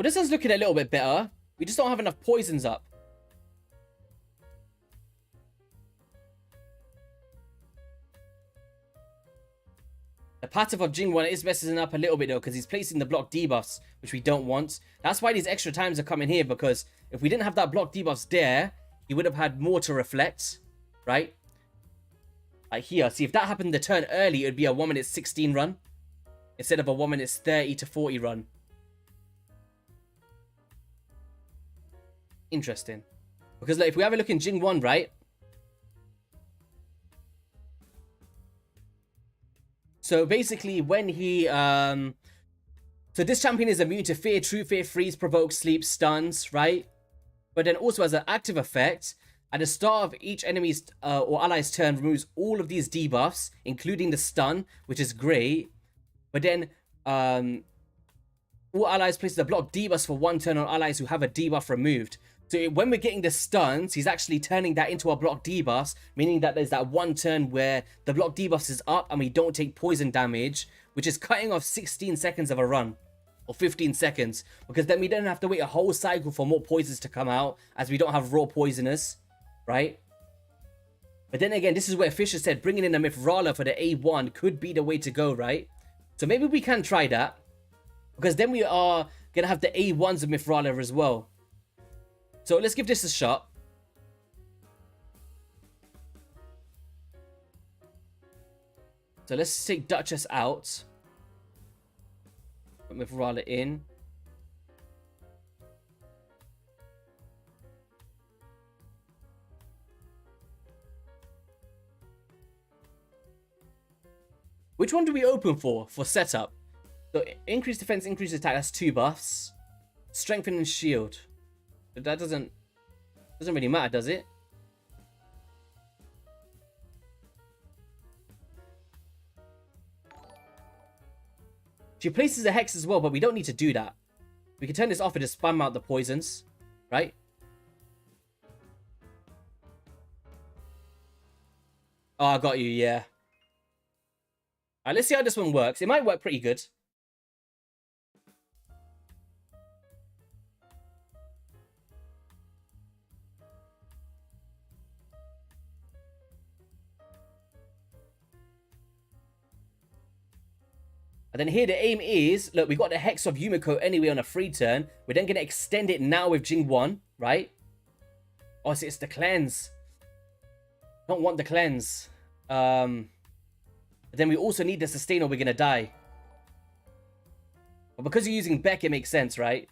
this one's looking a little bit better. We just don't have enough poisons up. The passive of Jing 1 is messing up a little bit though, because he's placing the block debuffs, which we don't want. That's why these extra times are coming here, because if we didn't have that block debuffs there, he would have had more to reflect, right? Like here, see if that happened the turn early, it would be a 1 minute 16 run. instead of a 1 minute 30 to 40 run. Interesting. Because like, if we have a look in Jing 1, right? So basically when he... So this champion is immune to fear, true fear, freeze, provoke, sleep, stuns, right? But then also as an active effect, at the start of each enemy's or ally's turn, removes all of these debuffs, including the stun, which is great. But then all allies places a block debuffs for 1 turn on allies who have a debuff removed. So when we're getting the stuns, he's actually turning that into a block debuffs, meaning that there's that 1 turn where the block debuffs is up and we don't take poison damage, which is cutting off 16 seconds of a run. Or 15 seconds, because then we don't have to wait a whole cycle for more poisons to come out, as we don't have raw poisoners, right? But then again, this is where Fisher said bringing in a Mithrala for the A1 could be the way to go, right? So maybe we can try that, because then we are going to have the A1s of Mithrala as well. So let's give this a shot. So let's take Duchess out. Put Mithrala in. Which one do we open for setup? So increase defense, increase attack, that's 2 buffs. Strengthen and shield. But that doesn't really matter, does it? She places a hex as well, but we don't need to do that. We can turn this off and just spam out the poisons, right? Oh, I got you, yeah. Alright, let's see how this one works. It might work pretty good. And then here the aim is, look, we got the Hex of Yumiko anyway on a free turn. We're then going to extend it now with Jing 1, right? Oh, so it's the cleanse. Don't want the cleanse. Then we also need the sustain or we're going to die. But because you're using Beck, it makes sense, right?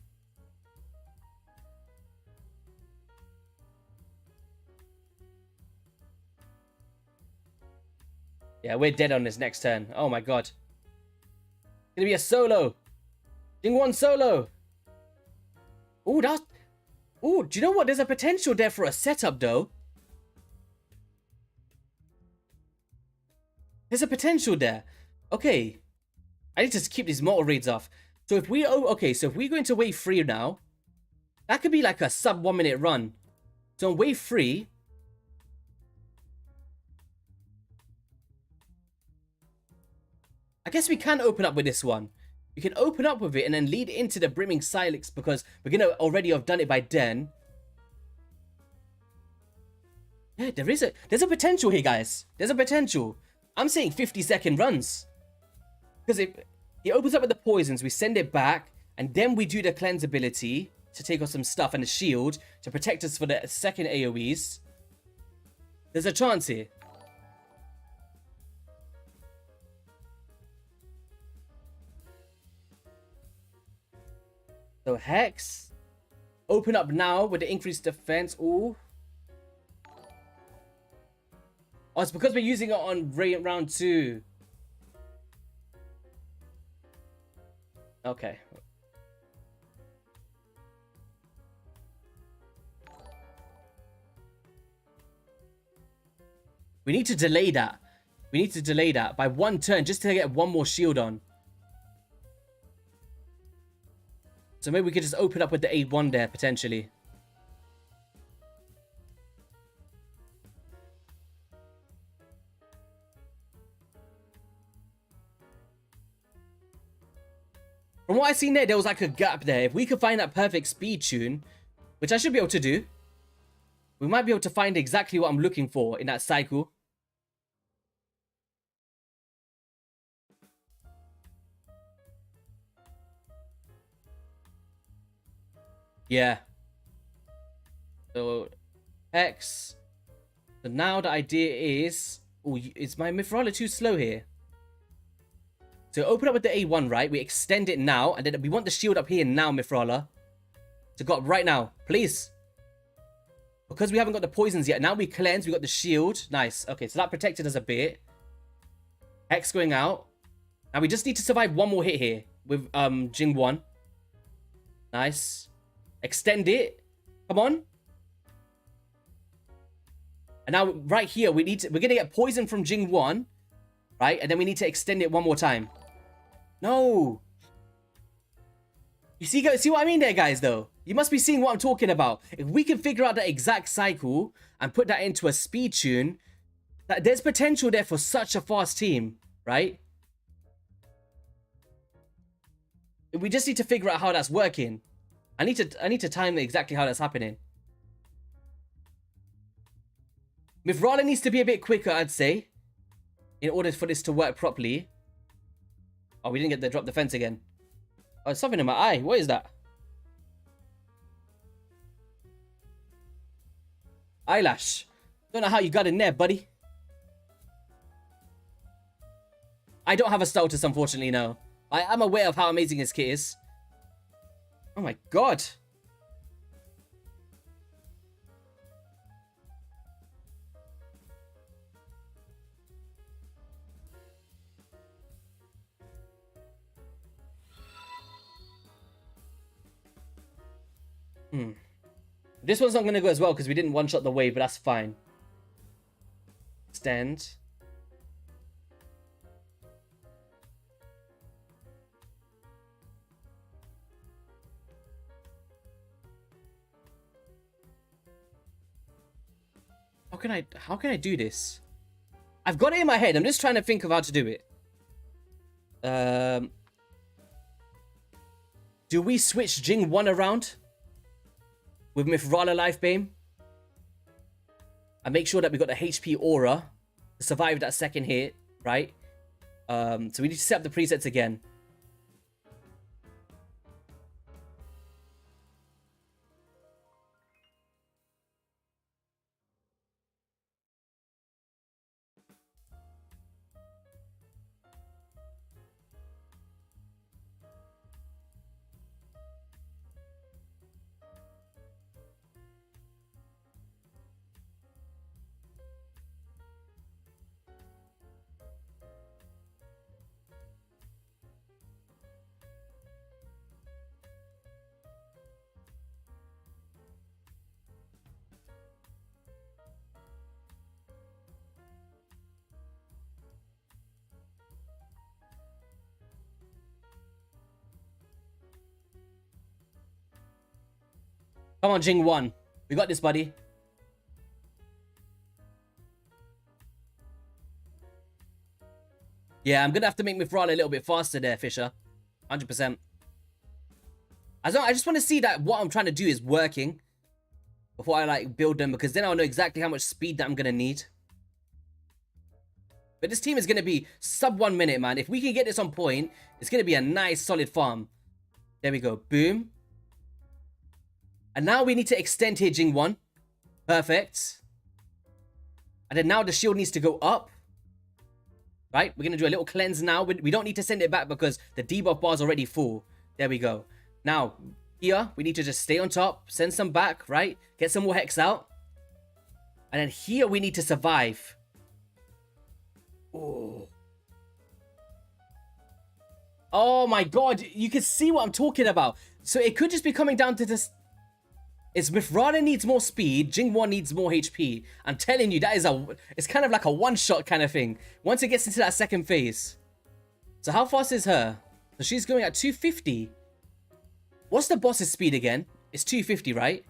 Yeah, we're dead on this next turn. Oh my god. Gonna be a solo. Jing 1 solo. Oh, that's... Oh, do you know what? There's a potential there for a setup, though. There's a potential there. Okay. I need to keep these mortal raids off. So if we... Oh, okay, so if we go into wave 3 now, that could be like a sub 1 minute run. So on wave 3... I guess we can open up with this one. We can open up with it and then lead into the Brimming Silex because we're going to already have done it by then. Yeah, there's a potential here, guys. There's a potential. I'm saying 50-second runs. Because if he opens up with the poisons, we send it back, and then we do the cleanse ability to take off some stuff and a shield to protect us for the second AoEs. There's a chance here. So Hex. Open up now with the increased defense. Ooh. Oh, it's because we're using it on round 2. Okay. We need to delay that. We need to delay that by 1 turn just to get 1 more shield on. So maybe we could just open up with the A1 there, potentially. From what I seen there was like a gap there. If we could find that perfect speed tune, which I should be able to do, we might be able to find exactly what I'm looking for in that cycle. Yeah. So, X. So now the idea is... Oh, is my Mithrala too slow here? So open up with the A1, right? We extend it now, and then we want the shield up here now, Mifrala. To go up right now, please. Because we haven't got the poisons yet. Now we cleanse, we got the shield. Nice. Okay, so that protected us a bit. Hex going out. Now we just need to survive one more hit here with Jing 1. Nice. Extend it. Come on. And now right here, we're gonna get poison from Jing 1. Right? And then we need to extend it one more time. No. You see what I mean there, guys, though? You must be seeing what I'm talking about. If we can figure out the exact cycle and put that into a speed tune, there's potential there for such a fast team, right? We just need to figure out how that's working. I need to time exactly how that's happening. Mifrala needs to be a bit quicker, I'd say, in order for this to work properly. Oh, we didn't get the drop defense again. Oh, there's something in my eye. What is that? Eyelash. Don't know how you got in there, buddy. I don't have a Stultus, unfortunately, no. I am aware of how amazing his kit is. Oh my god. This one's not going to go as well because we didn't one-shot the wave, but that's fine. Extend. How can I do this? I've got it in my head. I'm just trying to think of how to do it. Do we switch Jing 1 around with Mifrala Life Beam and make sure that we got the HP aura to survive that second hit, right? So we need to set up the presets again. Come on, Jing 1. We got this, buddy. Yeah, I'm gonna have to make Mifrala a little bit faster there, Fisher. 100%. I just want to see that what I'm trying to do is working before I like build them, because then I'll know exactly how much speed that I'm gonna need. But this team is gonna be sub 1 minute, man. If we can get this on point, it's gonna be a nice solid farm. There we go. Boom. And now we need to extend here, Jing 1. Perfect. And then now the shield needs to go up. Right? We're going to do a little cleanse now. We don't need to send it back because the debuff bar is already full. There we go. Now, here, we need to just stay on top. Send some back, right? Get some more hex out. And then here, we need to survive. Oh. Oh my god. You can see what I'm talking about. So it could just be coming down to this. It's Mifrala needs more speed, Jing 1 needs more HP. I'm telling you, it's kind of like a one-shot kind of thing. Once it gets into that second phase. So how fast is her? So she's going at 250. What's the boss's speed again? It's 250, right?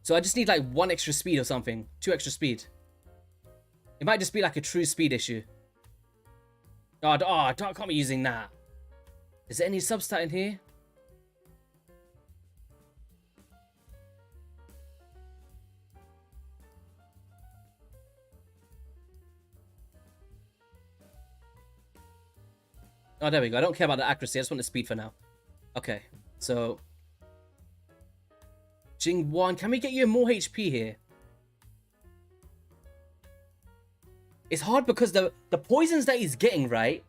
So I just need like 1 extra speed or something. 2 extra speed. It might just be like a true speed issue. Oh, I can't be using that. Is there any substat in here? Oh, there we go. I don't care about the accuracy. I just want the speed for now. Okay. So, Jing 1. Can we get you more HP here? It's hard because the poisons that he's getting, right?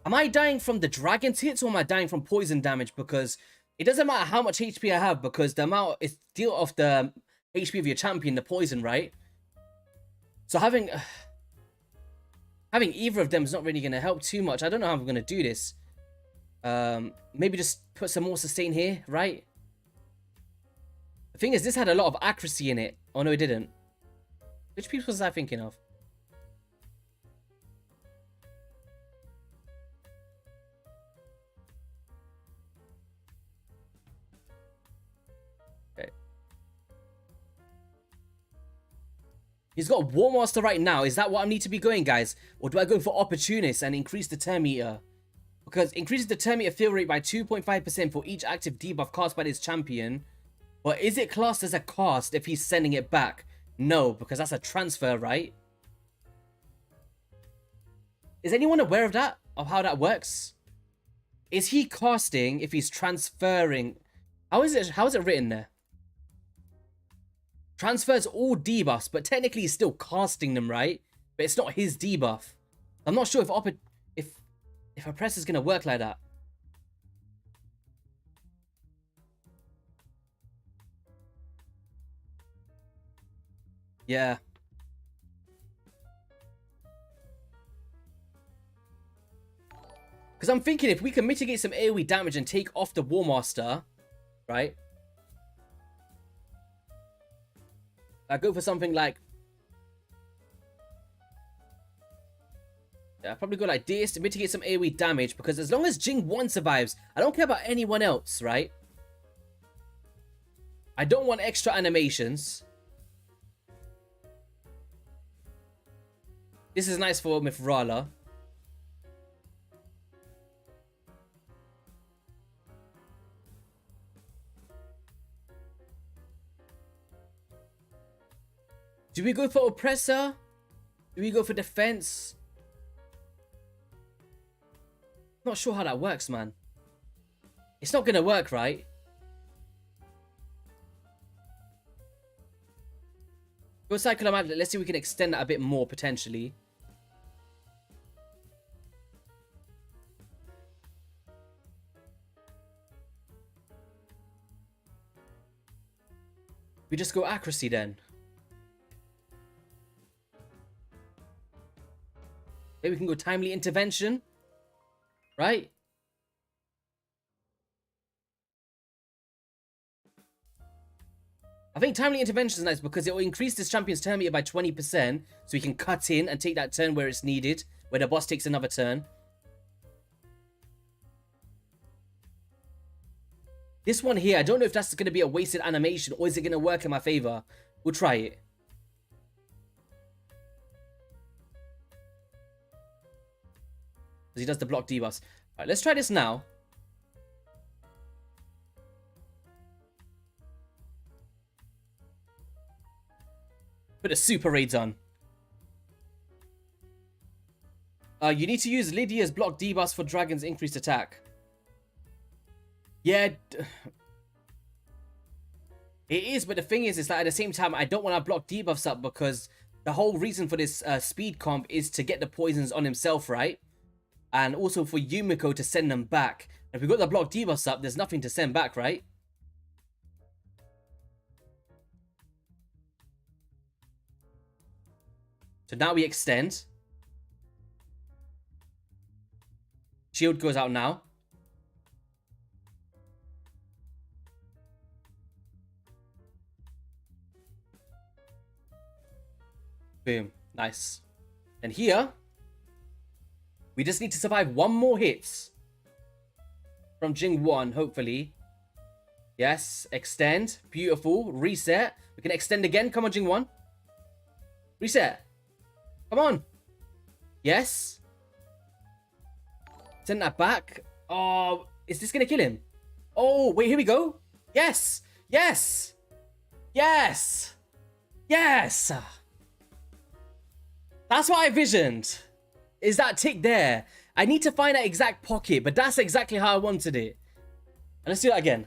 Am I dying from the dragon's hits or am I dying from poison damage? Because it doesn't matter how much HP I have, because the amount is deal of the HP of your champion, the poison, right? So having either of them is not really going to help too much. I don't know how I'm going to do this. Maybe just put some more sustain here, right? The thing is, this had a lot of accuracy in it. Oh no, it didn't. Which piece was I thinking of? Okay. He's got War Master right now. Is that what I need to be going, guys? Or do I go for Opportunist and increase the turn meter? Because increases the turn meter fill rate by 2.5% for each active debuff cast by this champion. But is it classed as a cast if he's sending it back? No, because that's a transfer, right? Is anyone aware of that? Of how that works? Is he casting if he's transferring? How is it written there? Transfers all debuffs, but technically he's still casting them, right? But it's not his debuff. I'm not sure if Oppress is gonna work like that. Yeah. Because I'm thinking if we can mitigate some AoE damage and take off the War Master, right? I go for something like... Yeah, I'll probably go like this to mitigate some AoE damage, because as long as Jing 1 survives, I don't care about anyone else, right? I don't want extra animations. This is nice for Mithrala. Do we go for Oppressor? Do we go for Defense? Not sure how that works, man. It's not gonna work, right? Go Cycle of Magnet. Let's see if we can extend that a bit more, potentially. We just go accuracy then. Maybe we can go Timely Intervention. Right? I think Timely Intervention is nice because it will increase this champion's turn meter by 20%. So he can cut in and take that turn where it's needed. Where the boss takes another turn. This one here, I don't know if that's going to be a wasted animation or is it going to work in my favor. We'll try it. Because he does the block debuffs. Alright, let's try this now. Put a super raids on. You need to use Lydia's block debuffs for Dragon's increased attack. Yeah. It is, but the thing is that at the same time, I don't want to block debuffs up because the whole reason for this speed comp is to get the poisons on himself, right? And also for Yumiko to send them back. If we got the block debuffs up, there's nothing to send back, right? So now we extend. Shield goes out now. Boom. Nice. And here, we just need to survive one more hit from Jing 1, hopefully. Yes. Extend. Beautiful. Reset. We can extend again. Come on, Jing 1. Reset. Come on. Yes. Send that back. Oh, is this going to kill him? Oh, wait, here we go. Yes. Yes. Yes. Yes. That's what I visioned. Is that tick there. I need to find that exact pocket, but that's exactly how I wanted it. And let's do that again.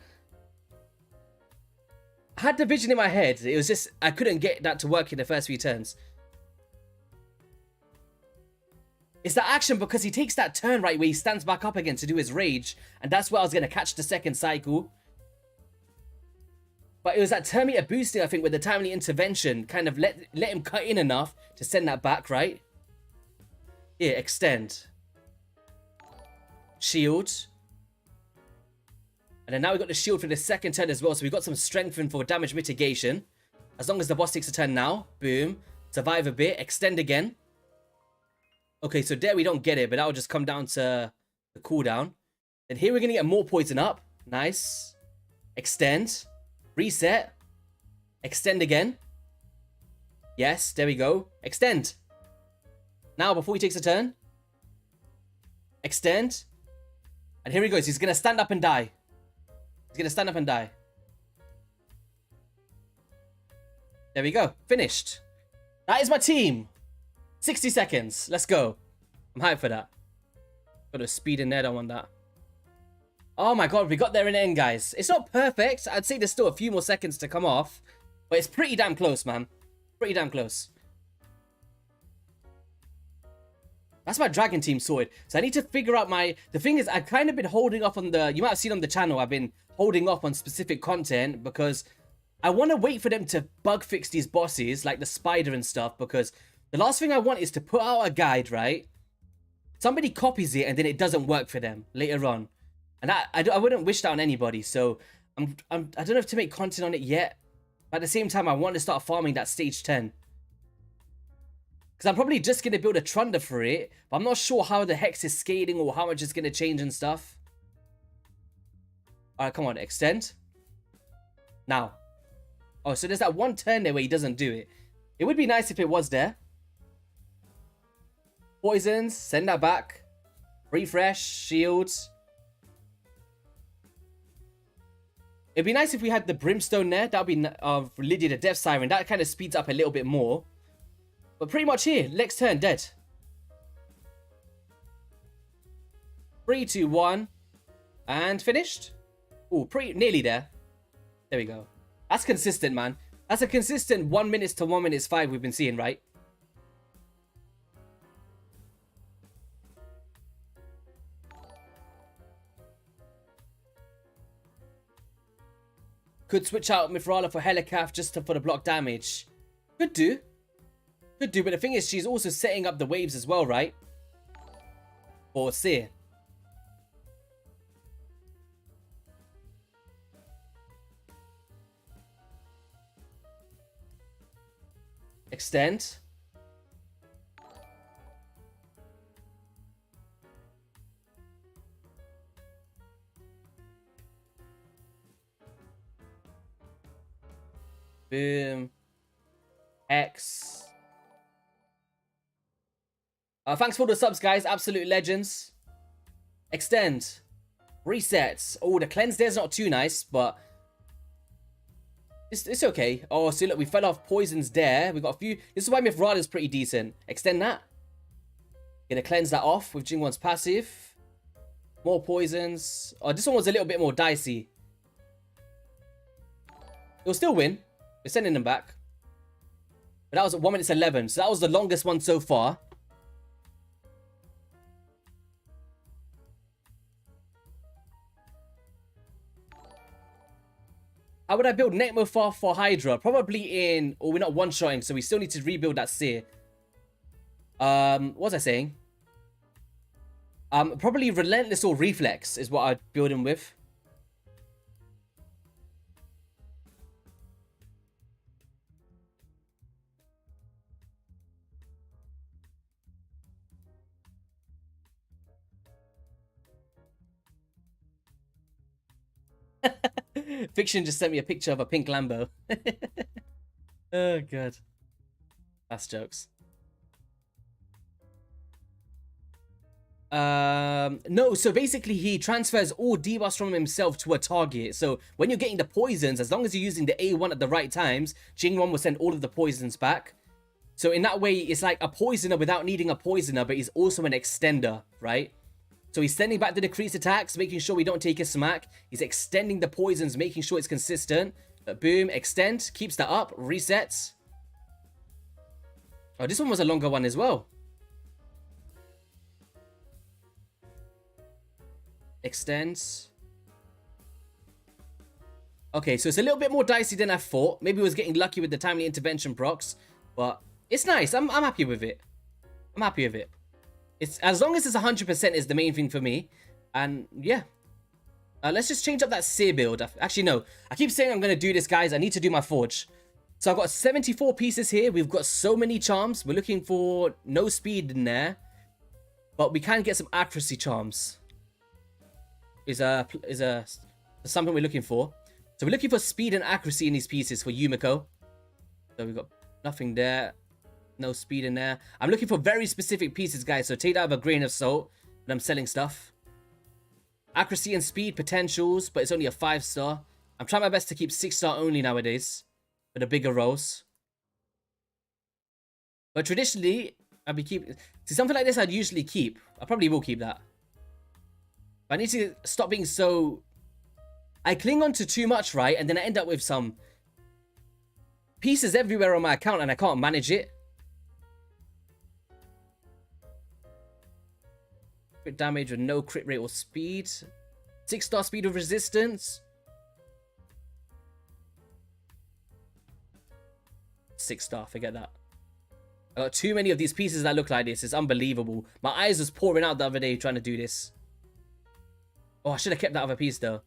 I had the vision in my head. It was just, I couldn't get that to work in the first few turns. It's that action because he takes that turn right where he stands back up again to do his rage. And that's where I was going to catch the second cycle. But it was that turn meter boosting, I think, with the timely intervention. Kind of let him cut in enough to send that back, right? Here, extend. Shield. And then now we got the shield for the second turn as well. So we got some strengthen for damage mitigation. As long as the boss takes a turn now. Boom. Survive a bit. Extend again. Okay, so there we don't get it, but that will just come down to the cooldown. And here we're going to get more poison up. Nice. Extend. Reset. Extend again. Yes, there we go. Extend. Now, before he takes a turn. Extend. And here he goes. He's going to stand up and die. He's going to stand up and die. There we go. Finished. That is my team. 60 seconds. Let's go. I'm hyped for that. Got a speed in there. Don't want that. Oh my god. We got there in the end, guys. It's not perfect. I'd say there's still a few more seconds to come off. But it's pretty damn close, man. Pretty damn close. That's my dragon team sorted. So I need to figure out my... The thing is, I've kind of been holding off on the... You might have seen on the channel, I've been holding off on specific content because I want to wait for them to bug fix these bosses, like the spider and stuff, because the last thing I want is to put out a guide, right? Somebody copies it and then it doesn't work for them later on. And I wouldn't wish that on anybody. So I don't know if to make content on it yet. But at the same time, I want to start farming that stage 10. Because I'm probably just going to build a Trunder for it. But I'm not sure how the Hex is scaling or how much it's going to change and stuff. Alright, come on. Extend. Now. Oh, so there's that one turn there where he doesn't do it. It would be nice if it was there. Poisons. Send that back. Refresh. Shields. It'd be nice if we had the Brimstone there. That would be Lydia the Death Siren. That kind of speeds up a little bit more. But pretty much here. Next turn, dead. 3, 2, 1. And finished. Oh, pretty nearly there. There we go. That's consistent, man. That's a consistent 1 minute to 1 minute 5 we've been seeing, right? Could switch out Mithrala for Helicath just for the block damage. Could do. Could do, but the thing is, she's also setting up the waves as well, right? For Seer. Extend. Boom. X. Thanks for the subs, guys. Absolute legends. Extend. Resets. Oh, the cleanse there's not too nice, but it's okay. Oh, so look, we fell off poisons there. We got a few. This is why Mithrala is pretty decent. Extend that. Gonna cleanse that off with Jingwon's passive. More poisons. Oh, this one was a little bit more dicey. It'll still win. We're sending them back. But that was at 1 minute 11. So that was the longest one so far. How would I build Necmofar for Hydra? Probably in... Or we're not one-shotting, so we still need to rebuild that Seer. What was I saying? Probably Relentless or Reflex is what I'd build him with. Fiction just sent me a picture of a pink Lambo. Oh, God. That's jokes. No, so basically he transfers all debuffs from himself to a target. So when you're getting the poisons, as long as you're using the A1 at the right times, Jingwon will send all of the poisons back. So in that way, it's like a poisoner without needing a poisoner, but he's also an extender, right? So he's sending back the decreased attacks, making sure we don't take a smack. He's extending the poisons, making sure it's consistent. Boom, extend, keeps that up, resets. Oh, this one was a longer one as well. Extends. Okay, so it's a little bit more dicey than I thought. Maybe I was getting lucky with the timely intervention procs, but it's nice. I'm happy with it. I'm happy with it. It's as long as it's 100% is the main thing for me. And yeah. Let's just change up that seer build. Actually, no. I keep saying I'm going to do this, guys. I need to do my forge. So I've got 74 pieces here. We've got so many charms. We're looking for no speed in there. But we can get some accuracy charms. Is something we're looking for. So we're looking for speed and accuracy in these pieces for Yumiko. So we've got nothing there. No speed in there. I'm looking for very specific pieces, guys. So take that with a grain of salt when I'm selling stuff. Accuracy and speed potentials, but it's only a 5-star. I'm trying my best to keep 6-star only nowadays for the bigger rolls. But traditionally, I'd be keeping... See, something like this I'd usually keep. I probably will keep that. But I need to stop being so... I cling on to too much, right? And then I end up with some pieces everywhere on my account and I can't manage it. Crit damage with no crit rate or speed. 6-star speed of resistance. 6-star, forget that. I got too many of these pieces that look like this. It's unbelievable. My eyes was pouring out the other day trying to do this. Oh, I should have kept that other piece though.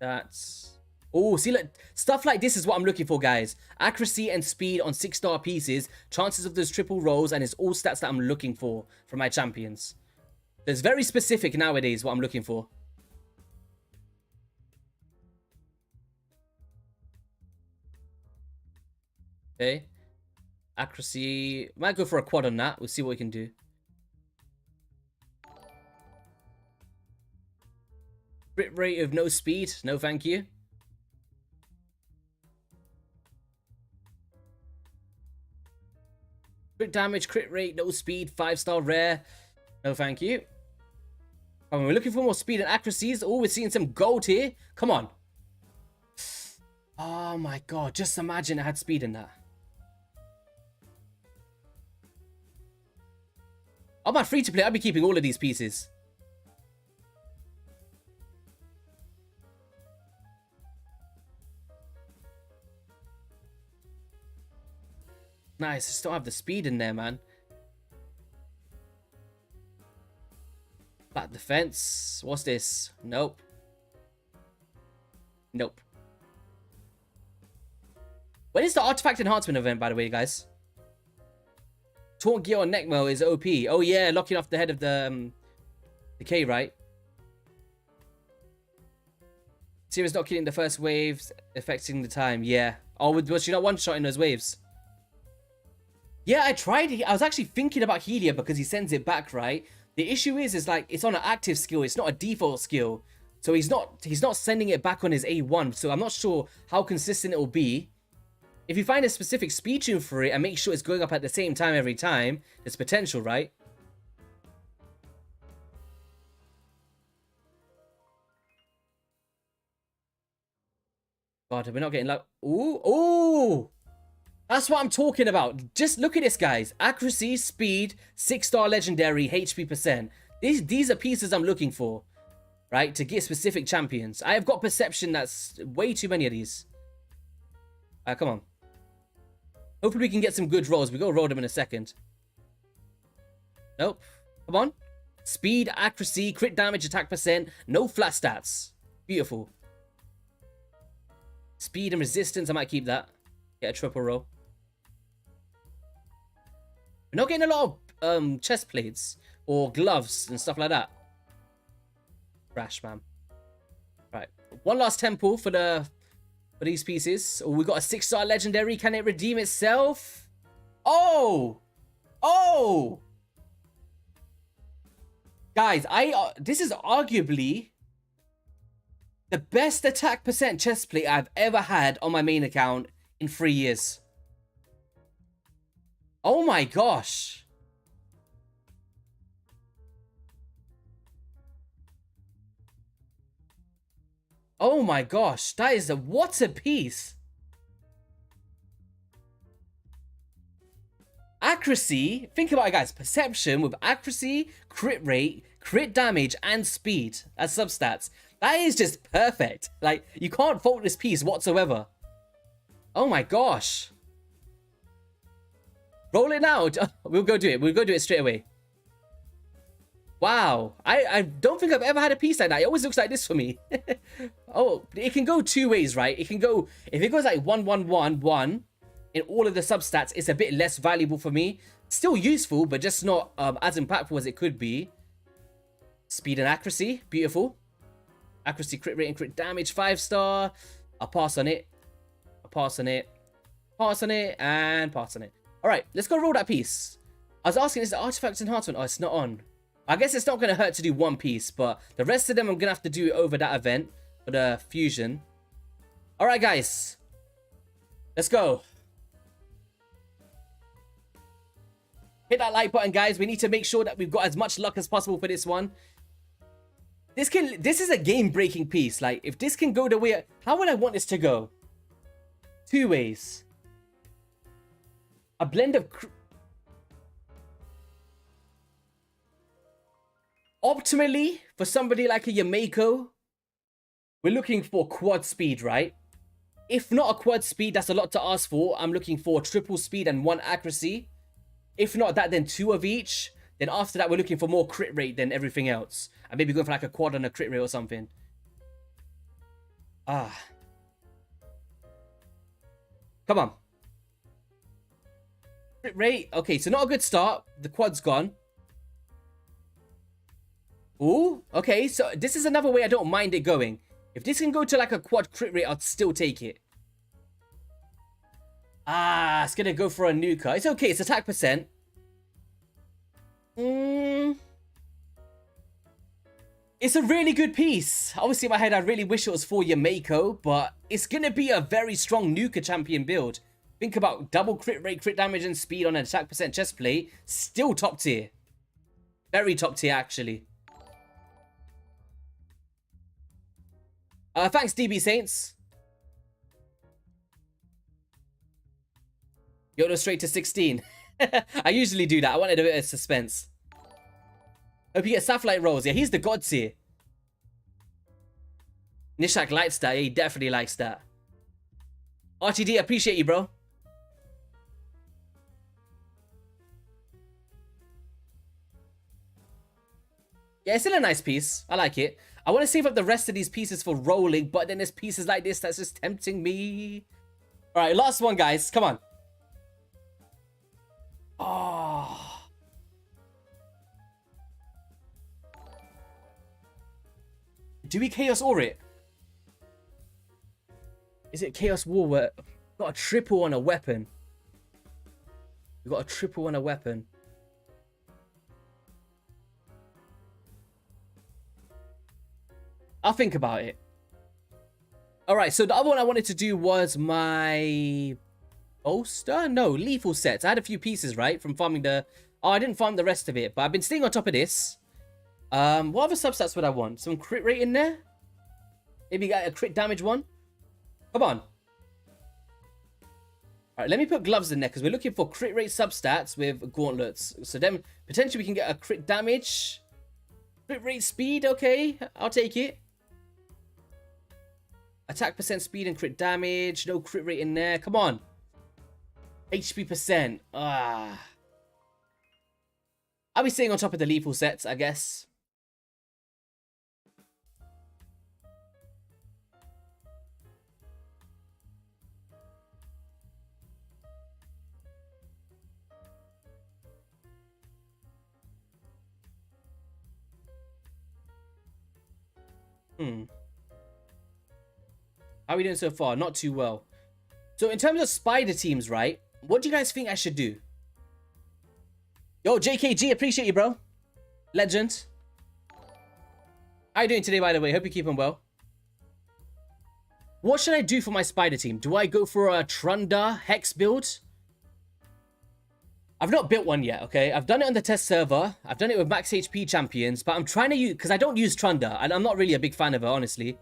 That's... Oh, see, look, stuff like this is what I'm looking for, guys. Accuracy and speed on 6-star pieces, chances of those triple rolls, and it's all stats that I'm looking for from my champions. It's very specific nowadays what I'm looking for. Okay. Accuracy. Might go for a quad on that. We'll see what we can do. Crit rate of no speed. No, thank you. Crit damage, crit rate, no speed, 5-star rare. No, thank you. Oh, we're looking for more speed and accuracies. Oh, we're seeing some gold here. Come on. Oh my god. Just imagine I had speed in that. On my free to play, I'll be keeping all of these pieces. Nice, I still have the speed in there, man. Back defense. What's this? Nope. Nope. When is the artifact enhancement event, by the way, guys? Taunt gear on Necmo is OP. Oh yeah, locking off the head of the K, right? Series not killing the first waves, affecting the time. Yeah. Oh, was she not one-shotting those waves? Yeah, I tried. I was actually thinking about Helia because he sends it back, right? The issue is like it's on an active skill. It's not a default skill, so he's not sending it back on his A1. So I'm not sure how consistent it will be. If you find a specific speed tune for it and make sure it's going up at the same time every time, there's potential, right? God, we're not getting like... Ooh, ooh! That's what I'm talking about. Just look at this, guys. Accuracy, speed, 6-star legendary, HP percent. These are pieces I'm looking for, right? To get specific champions. I have got perception that's way too many of these. Come on. Hopefully we can get some good rolls. We go roll them in a second. Nope. Come on. Speed, accuracy, crit damage, attack percent. No flat stats. Beautiful. Speed and resistance. I might keep that. Get a triple roll. We're not getting a lot of chest plates or gloves and stuff like that. Rash, man. Right. One last temple for these pieces. Oh, we got a 6-star legendary. Can it redeem itself? Oh! Oh! Guys, this is arguably the best attack percent chest plate I've ever had on my main account in 3 years. Oh my gosh. Oh my gosh. That is what a piece. Accuracy. Think about it, guys. Perception with accuracy, crit rate, crit damage and speed as substats. That is just perfect. Like, you can't fault this piece whatsoever. Oh my gosh. Roll it out. We'll go do it. We'll go do it straight away. Wow. I don't think I've ever had a piece like that. It always looks like this for me. Oh, it can go two ways, right? It can go, if it goes like 1, 1, 1, 1 in all of the substats, it's a bit less valuable for me. Still useful, but just not as impactful as it could be. Speed and accuracy. Beautiful. Accuracy, crit rate, and crit damage. 5-star. I'll pass on it. I'll pass on it. Pass on it. And pass on it. Alright, let's go roll that piece. I was asking, is the artifact enhancement? Oh, it's not on. I guess it's not going to hurt to do one piece, but the rest of them I'm going to have to do over that event for the fusion. Alright, guys. Let's go. Hit that like button, guys. We need to make sure that we've got as much luck as possible for this one. This is a game-breaking piece. Like, if this can go the way... How would I want this to go? Two ways. A blend of... Optimally, for somebody like a Yamaiko, we're looking for quad speed, right? If not a quad speed, that's a lot to ask for. I'm looking for triple speed and 1 accuracy. If not that, then 2 of each. Then after that, we're looking for more crit rate than everything else. And maybe going for like a quad and a crit rate or something. Ah. Come on. Crit rate. Okay, so not a good start. The quad's gone. Ooh, okay, so this is another way I don't mind it going. If this can go to like a quad crit rate, I'd still take it. Ah, it's gonna go for a nuker. It's okay, it's attack percent. It's a really good piece. Obviously in my head I really wish it was for Yamaiko, but it's gonna be a very strong nuker champion build. Think about double crit rate, crit damage and speed on an attack percent chest plate. Still top tier. Very top tier actually. Thanks, DB Saints. Yoda straight to 16. I usually do that. I wanted a bit of suspense. Hope you get Sapphire rolls. Yeah, he's the gods here. Nishak likes that. Yeah, he definitely likes that. RTD, appreciate you, bro. Yeah, it's still a nice piece. I like it. I want to save up the rest of these pieces for rolling, but then there's pieces like this that's just tempting me. All right, last one, guys. Come on. Oh. Do we Chaos Aura it? Is it Chaos War where... Got a triple on a weapon. We got a triple on a weapon. I'll think about it. Alright, so the other one I wanted to do was my... Bolster? No, lethal sets. I had a few pieces, right? From farming the... Oh, I didn't farm the rest of it, but I've been staying on top of this. What other substats would I want? Some crit rate in there? Maybe get a crit damage one? Come on. Alright, let me put gloves in there, because we're looking for crit rate substats with gauntlets. So then, potentially we can get a crit damage. Crit rate speed, okay. I'll take it. Attack percent speed and crit damage. No crit rate in there. Come on. HP percent. Ah. I'll be staying on top of the lethal sets, I guess. How are we doing so far? Not too well. So in terms of spider teams, right? What do you guys think I should do? Yo, JKG, appreciate you, bro. Legend. How you doing today, by the way? Hope you're keeping well. What should I do for my spider team? Do I go for a Trunda Hex build? I've not built one yet, okay? I've done it on the test server. I've done it with max HP champions, but I'm trying to use... Because I don't use Trunda, and I'm not really a big fan of her, honestly.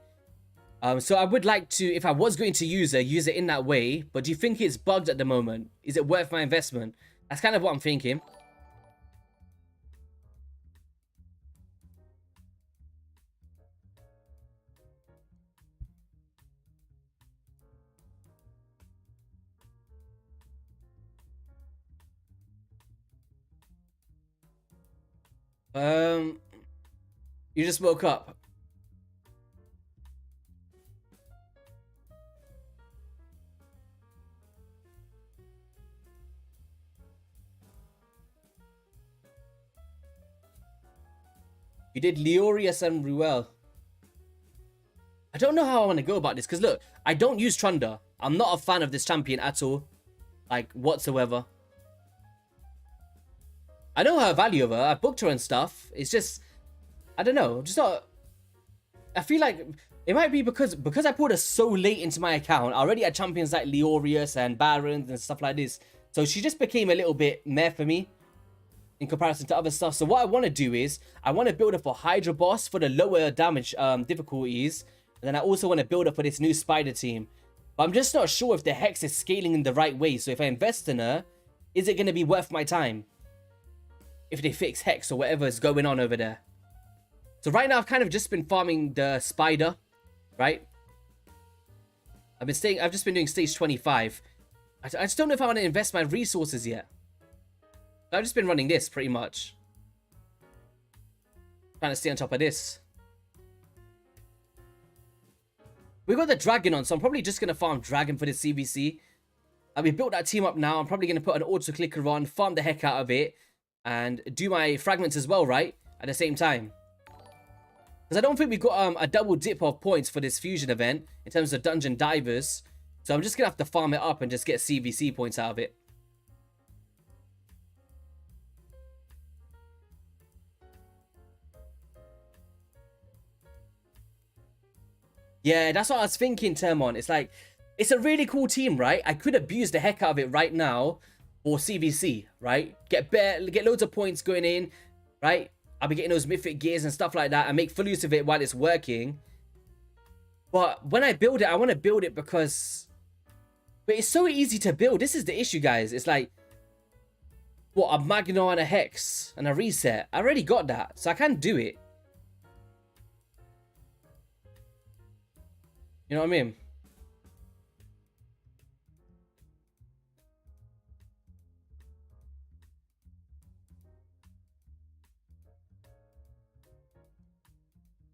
So I would like to, if I was going to use it in that way. But do you think it's bugged at the moment? Is it worth my investment? That's kind of what I'm thinking. You just woke up. You did Leorius and Ruel. I don't know how I want to go about this, because look, I don't use Trunda. I'm not a fan of this champion at all. Like, whatsoever. I know her value of her. I booked her and stuff. It's just, I don't know. Just not. I feel like it might be because I pulled her so late into my account. I already had champions like Leorius and Barons and stuff like this. So she just became a little bit meh for me in comparison to other stuff. So what I want to do is I want to build her for Hydra Boss for the lower damage difficulties. And then I also want to build her for this new Spider team. But I'm just not sure if the Hex is scaling in the right way. So if I invest in her, is it going to be worth my time? If they fix Hex or whatever is going on over there. So right now I've kind of just been farming the Spider, right? I've just been doing stage 25. I just don't know if I want to invest my resources yet. I've just been running this pretty much. Trying to stay on top of this. We got the Dragon on, so I'm probably just going to farm Dragon for the CVC. We built that team up now. I'm probably going to put an auto-clicker on, farm the heck out of it, and do my fragments as well, right? At the same time. Because I don't think we've got a double dip of points for this fusion event in terms of dungeon divers. So I'm just going to have to farm it up and just get CVC points out of it. Yeah, that's what I was thinking, Termon. It's like, it's a really cool team, right? I could abuse the heck out of it right now for CVC, right? Get loads of points going in, right? I'll be getting those mythic gears and stuff like that and make full use of it while it's working. But when I build it, I want to build it because... But it's so easy to build. This is the issue, guys. It's like, what, a Magna and a Hex and a reset. I already got that, so I can do it. You know what I mean?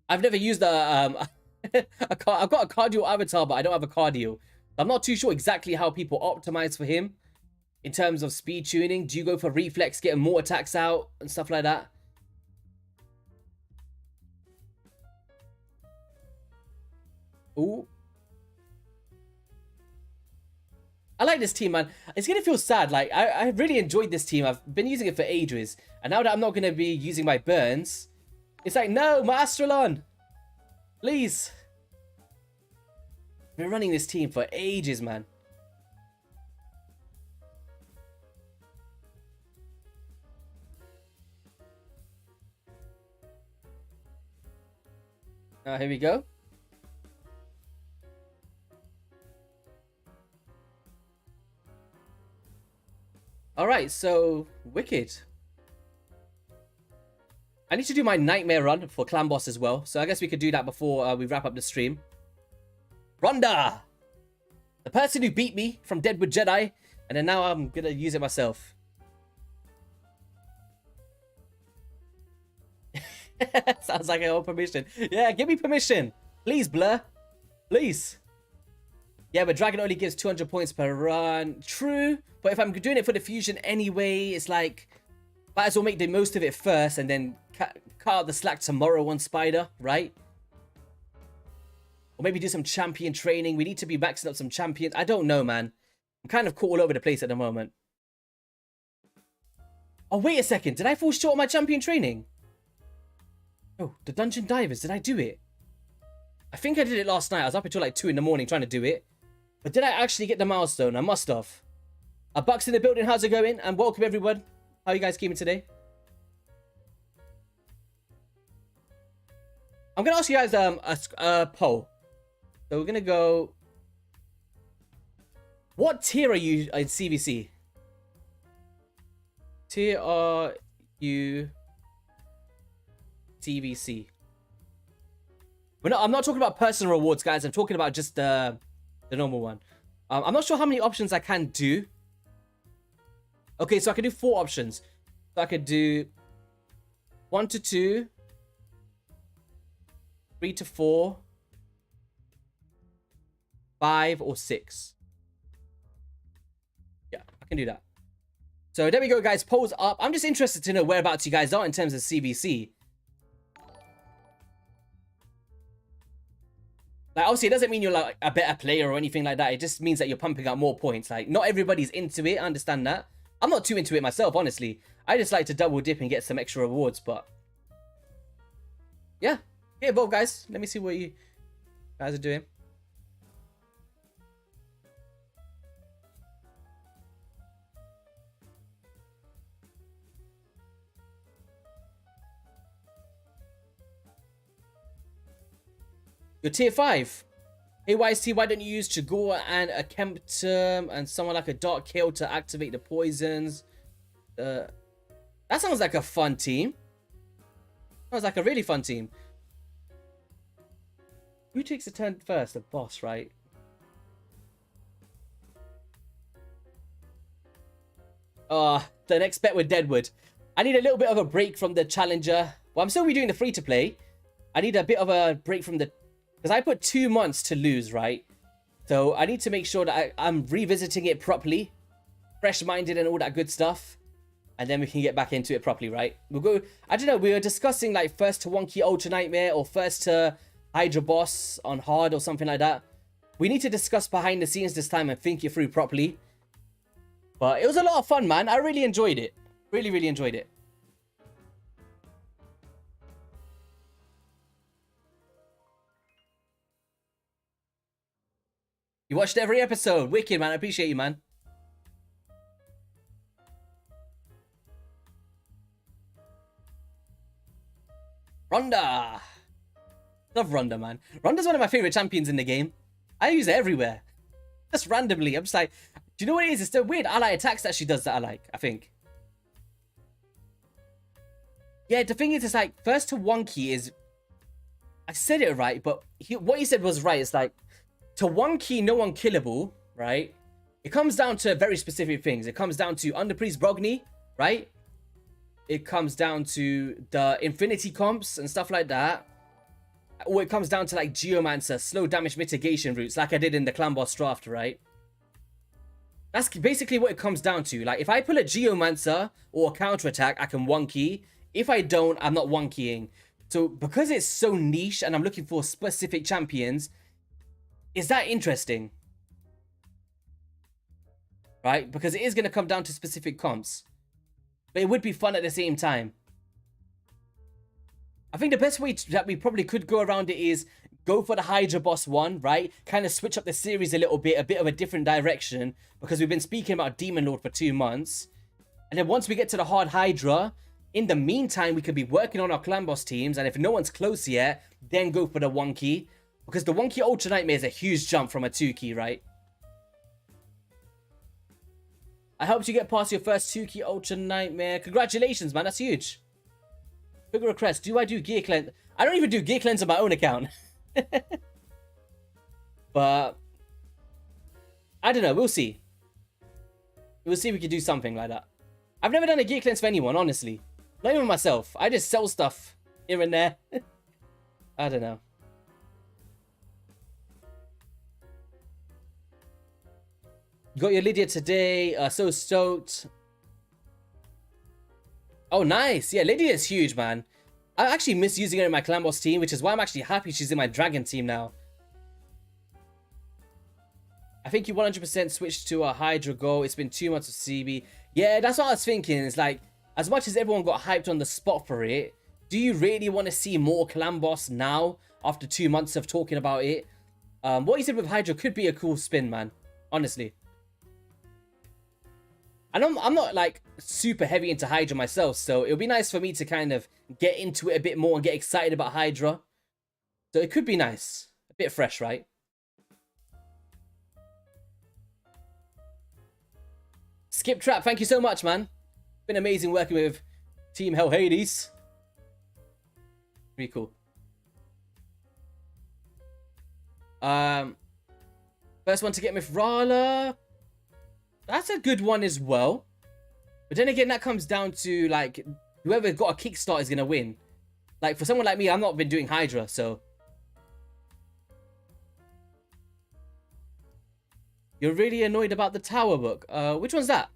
I've never used a I've got a cardio avatar, but I don't have a cardio. I'm not too sure exactly how people optimize for him in terms of speed tuning. Do you go for reflex, getting more attacks out and stuff like that? Ooh. I like this team, man. It's gonna feel sad. Like, I really enjoyed this team. I've been using it for ages. And now that I'm not gonna be using my burns, it's like, no, my Astralon! Please! I've been running this team for ages, man. Here we go. Alright, so wicked. I need to do my nightmare run for clan boss as well, so I guess we could do that before we wrap up the stream. Rhonda! The person who beat me from Deadwood Jedi, and then now I'm gonna use it myself. Sounds like I owe permission. Yeah, give me permission. Please, Blur. Please. Yeah, but Dragon only gives 200 points per run. True, but if I'm doing it for the fusion anyway, it's like, might as well make the most of it first and then cut out the slack tomorrow on Spider, right? Or maybe do some champion training. We need to be maxing up some champions. I don't know, man. I'm kind of caught all over the place at the moment. Oh, wait a second. Did I fall short on my champion training? Oh, the dungeon divers. Did I do it? I think I did it last night. I was up until like 2 in the morning trying to do it. But did I actually get the milestone? I must have. Bucks in the building. How's it going? And welcome, everyone. How are you guys keeping today? I'm going to ask you guys a poll. So we're going to go... What tier are you in CVC? Tier are you... CVC? I'm not talking about personal rewards, guys. I'm talking about just the normal one. I'm not sure how many options I can do. Okay, so I can do 4 options. So I could do 1 to 2, 3 to 4, 5 or 6. Yeah, I can do that. So there we go, guys. Polls up. I'm just interested to know whereabouts you guys are in terms of CVC. Like, obviously, it doesn't mean you're like a better player or anything like that. It just means that you're pumping out more points. Like, not everybody's into it. I understand that. I'm not too into it myself, honestly. I just like to double dip and get some extra rewards, but yeah. Get involved, guys. Let me see what you guys are doing. You're tier 5. Hey, YST, why don't you use Chagor and a Kemptum and someone like a Dark Kill to activate the poisons? That sounds like a fun team. Sounds like a really fun team. Who takes the turn first? The boss, right? The next bet with Deadwood. I need a little bit of a break from the challenger. Well, I'm still redoing the free-to-play. I need a bit of a break from the... Because I put 2 months to lose, right? So I need to make sure that I'm revisiting it properly. Fresh-minded and all that good stuff. And then we can get back into it properly, right? We'll go... I don't know, we were discussing like first to Wonky Ultra Nightmare or first to Hydra Boss on hard or something like that. We need to discuss behind the scenes this time and think it through properly. But it was a lot of fun, man. I really enjoyed it. Really, really enjoyed it. You watched every episode. Wicked, man. I appreciate you, man. Ronda. Love Ronda, man. Ronda's one of my favorite champions in the game. I use it everywhere. Just randomly. I'm just like, do you know what it is? It's the weird ally attacks that she does that I like, I think. Yeah, the thing is, it's like, first to Wonky is... I said it right, but what he said was right. It's like, to Wonky, no one killable, right? It comes down to very specific things. It comes down to Underpriest Brogni, right? It comes down to the Infinity comps and stuff like that. Or it comes down to like Geomancer, slow damage mitigation routes, like I did in the Clan Boss draft, right? That's basically what it comes down to. Like, if I pull a Geomancer or a counterattack, I can Wonky. If I don't, I'm not Wonkying. So, because it's so niche and I'm looking for specific champions... Is that interesting? Right? Because it is going to come down to specific comps. But it would be fun at the same time. I think the best way that we probably could go around it is go for the Hydra Boss one, right? Kind of switch up the series a little bit, a bit of a different direction. Because we've been speaking about Demon Lord for 2 months. And then once we get to the hard Hydra, in the meantime, we could be working on our Clan Boss teams. And if no one's close yet, then go for the Wonky. Because the Wonky Ultra Nightmare is a huge jump from a 2-key, right? I helped you get past your first 2-key Ultra Nightmare. Congratulations, man. That's huge. Quick request. Do I do Gear Cleanse? I don't even do Gear Cleanse on my own account. But... I don't know. We'll see. We'll see if we can do something like that. I've never done a Gear Cleanse for anyone, honestly. Not even myself. I just sell stuff here and there. I don't know. You got your Lydia today. So stoked. Oh, nice. Yeah, Lydia is huge, man. I actually miss using her in my Clan Boss team, which is why I'm actually happy she's in my Dragon team now. I think you 100% switched to a Hydra Go. It's been 2 months of CB. Yeah, that's what I was thinking. It's like, as much as everyone got hyped on the spot for it, do you really want to see more Clan Boss now, after 2 months of talking about it? What you said with Hydra could be a cool spin, man. Honestly. And I'm not like super heavy into Hydra myself, so it would be nice for me to kind of get into it a bit more and get excited about Hydra. So it could be nice. A bit fresh, right? Skip Trap, thank you so much, man. Been amazing working with Team Hell Hades. Pretty cool. First one to get Mithrala. That's a good one as well. But then again, that comes down to, like, whoever got a kickstart is gonna win. Like for someone like me, I've not been doing Hydra, so. You're really annoyed about the tower book. Which one's that?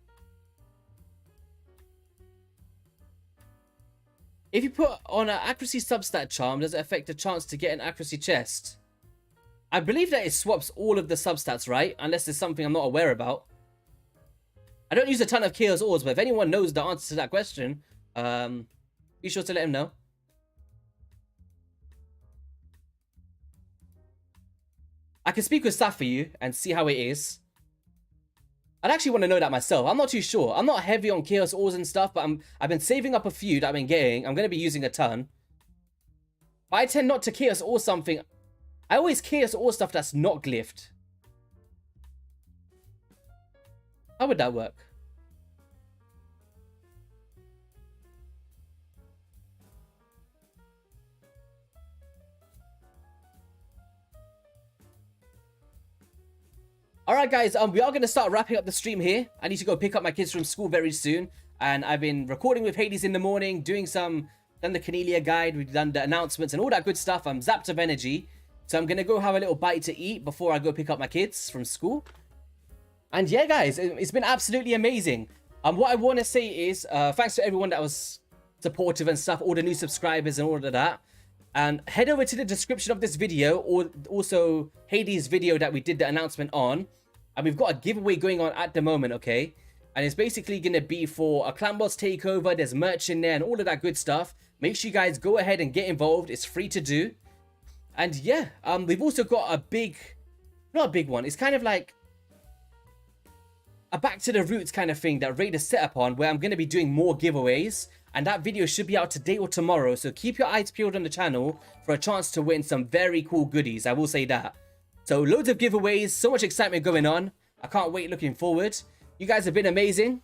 If you put on an accuracy substat charm, does it affect the chance to get an accuracy chest? I believe that it swaps all of the substats, right? Unless there's something I'm not aware about. I don't use a ton of Chaos Ores, but if anyone knows the answer to that question, be sure to let him know. I can speak with Saf for you and see how it is. I'd actually want to know that myself. I'm not too sure. I'm not heavy on Chaos Ores and stuff, but I've been saving up a few that I've been getting. I'm going to be using a ton. But I tend not to Chaos Ore something. I always Chaos Ore stuff that's not glyphed. How would that work? Alright guys, we are going to start wrapping up the stream here. I need to go pick up my kids from school very soon. And I've been recording with Hades in the morning, done the Cornelia guide, we've done the announcements and all that good stuff. I'm zapped of energy. So I'm going to go have a little bite to eat before I go pick up my kids from school. And yeah guys, it's been absolutely amazing. What I want to say is, thanks to everyone that was supportive and stuff, all the new subscribers and all of that. And head over to the description of this video, or also Hades' video that we did the announcement on. And we've got a giveaway going on at the moment, okay? And it's basically going to be for a Clan Boss takeover. There's merch in there and all of that good stuff. Make sure you guys go ahead and get involved. It's free to do. And yeah, we've also got a big, not a big one. It's kind of like a back to the roots kind of thing that Raid is set up on, where I'm going to be doing more giveaways. And that video should be out today or tomorrow. So keep your eyes peeled on the channel for a chance to win some very cool goodies. I will say that. So loads of giveaways, so much excitement going on. I can't wait, looking forward. You guys have been amazing.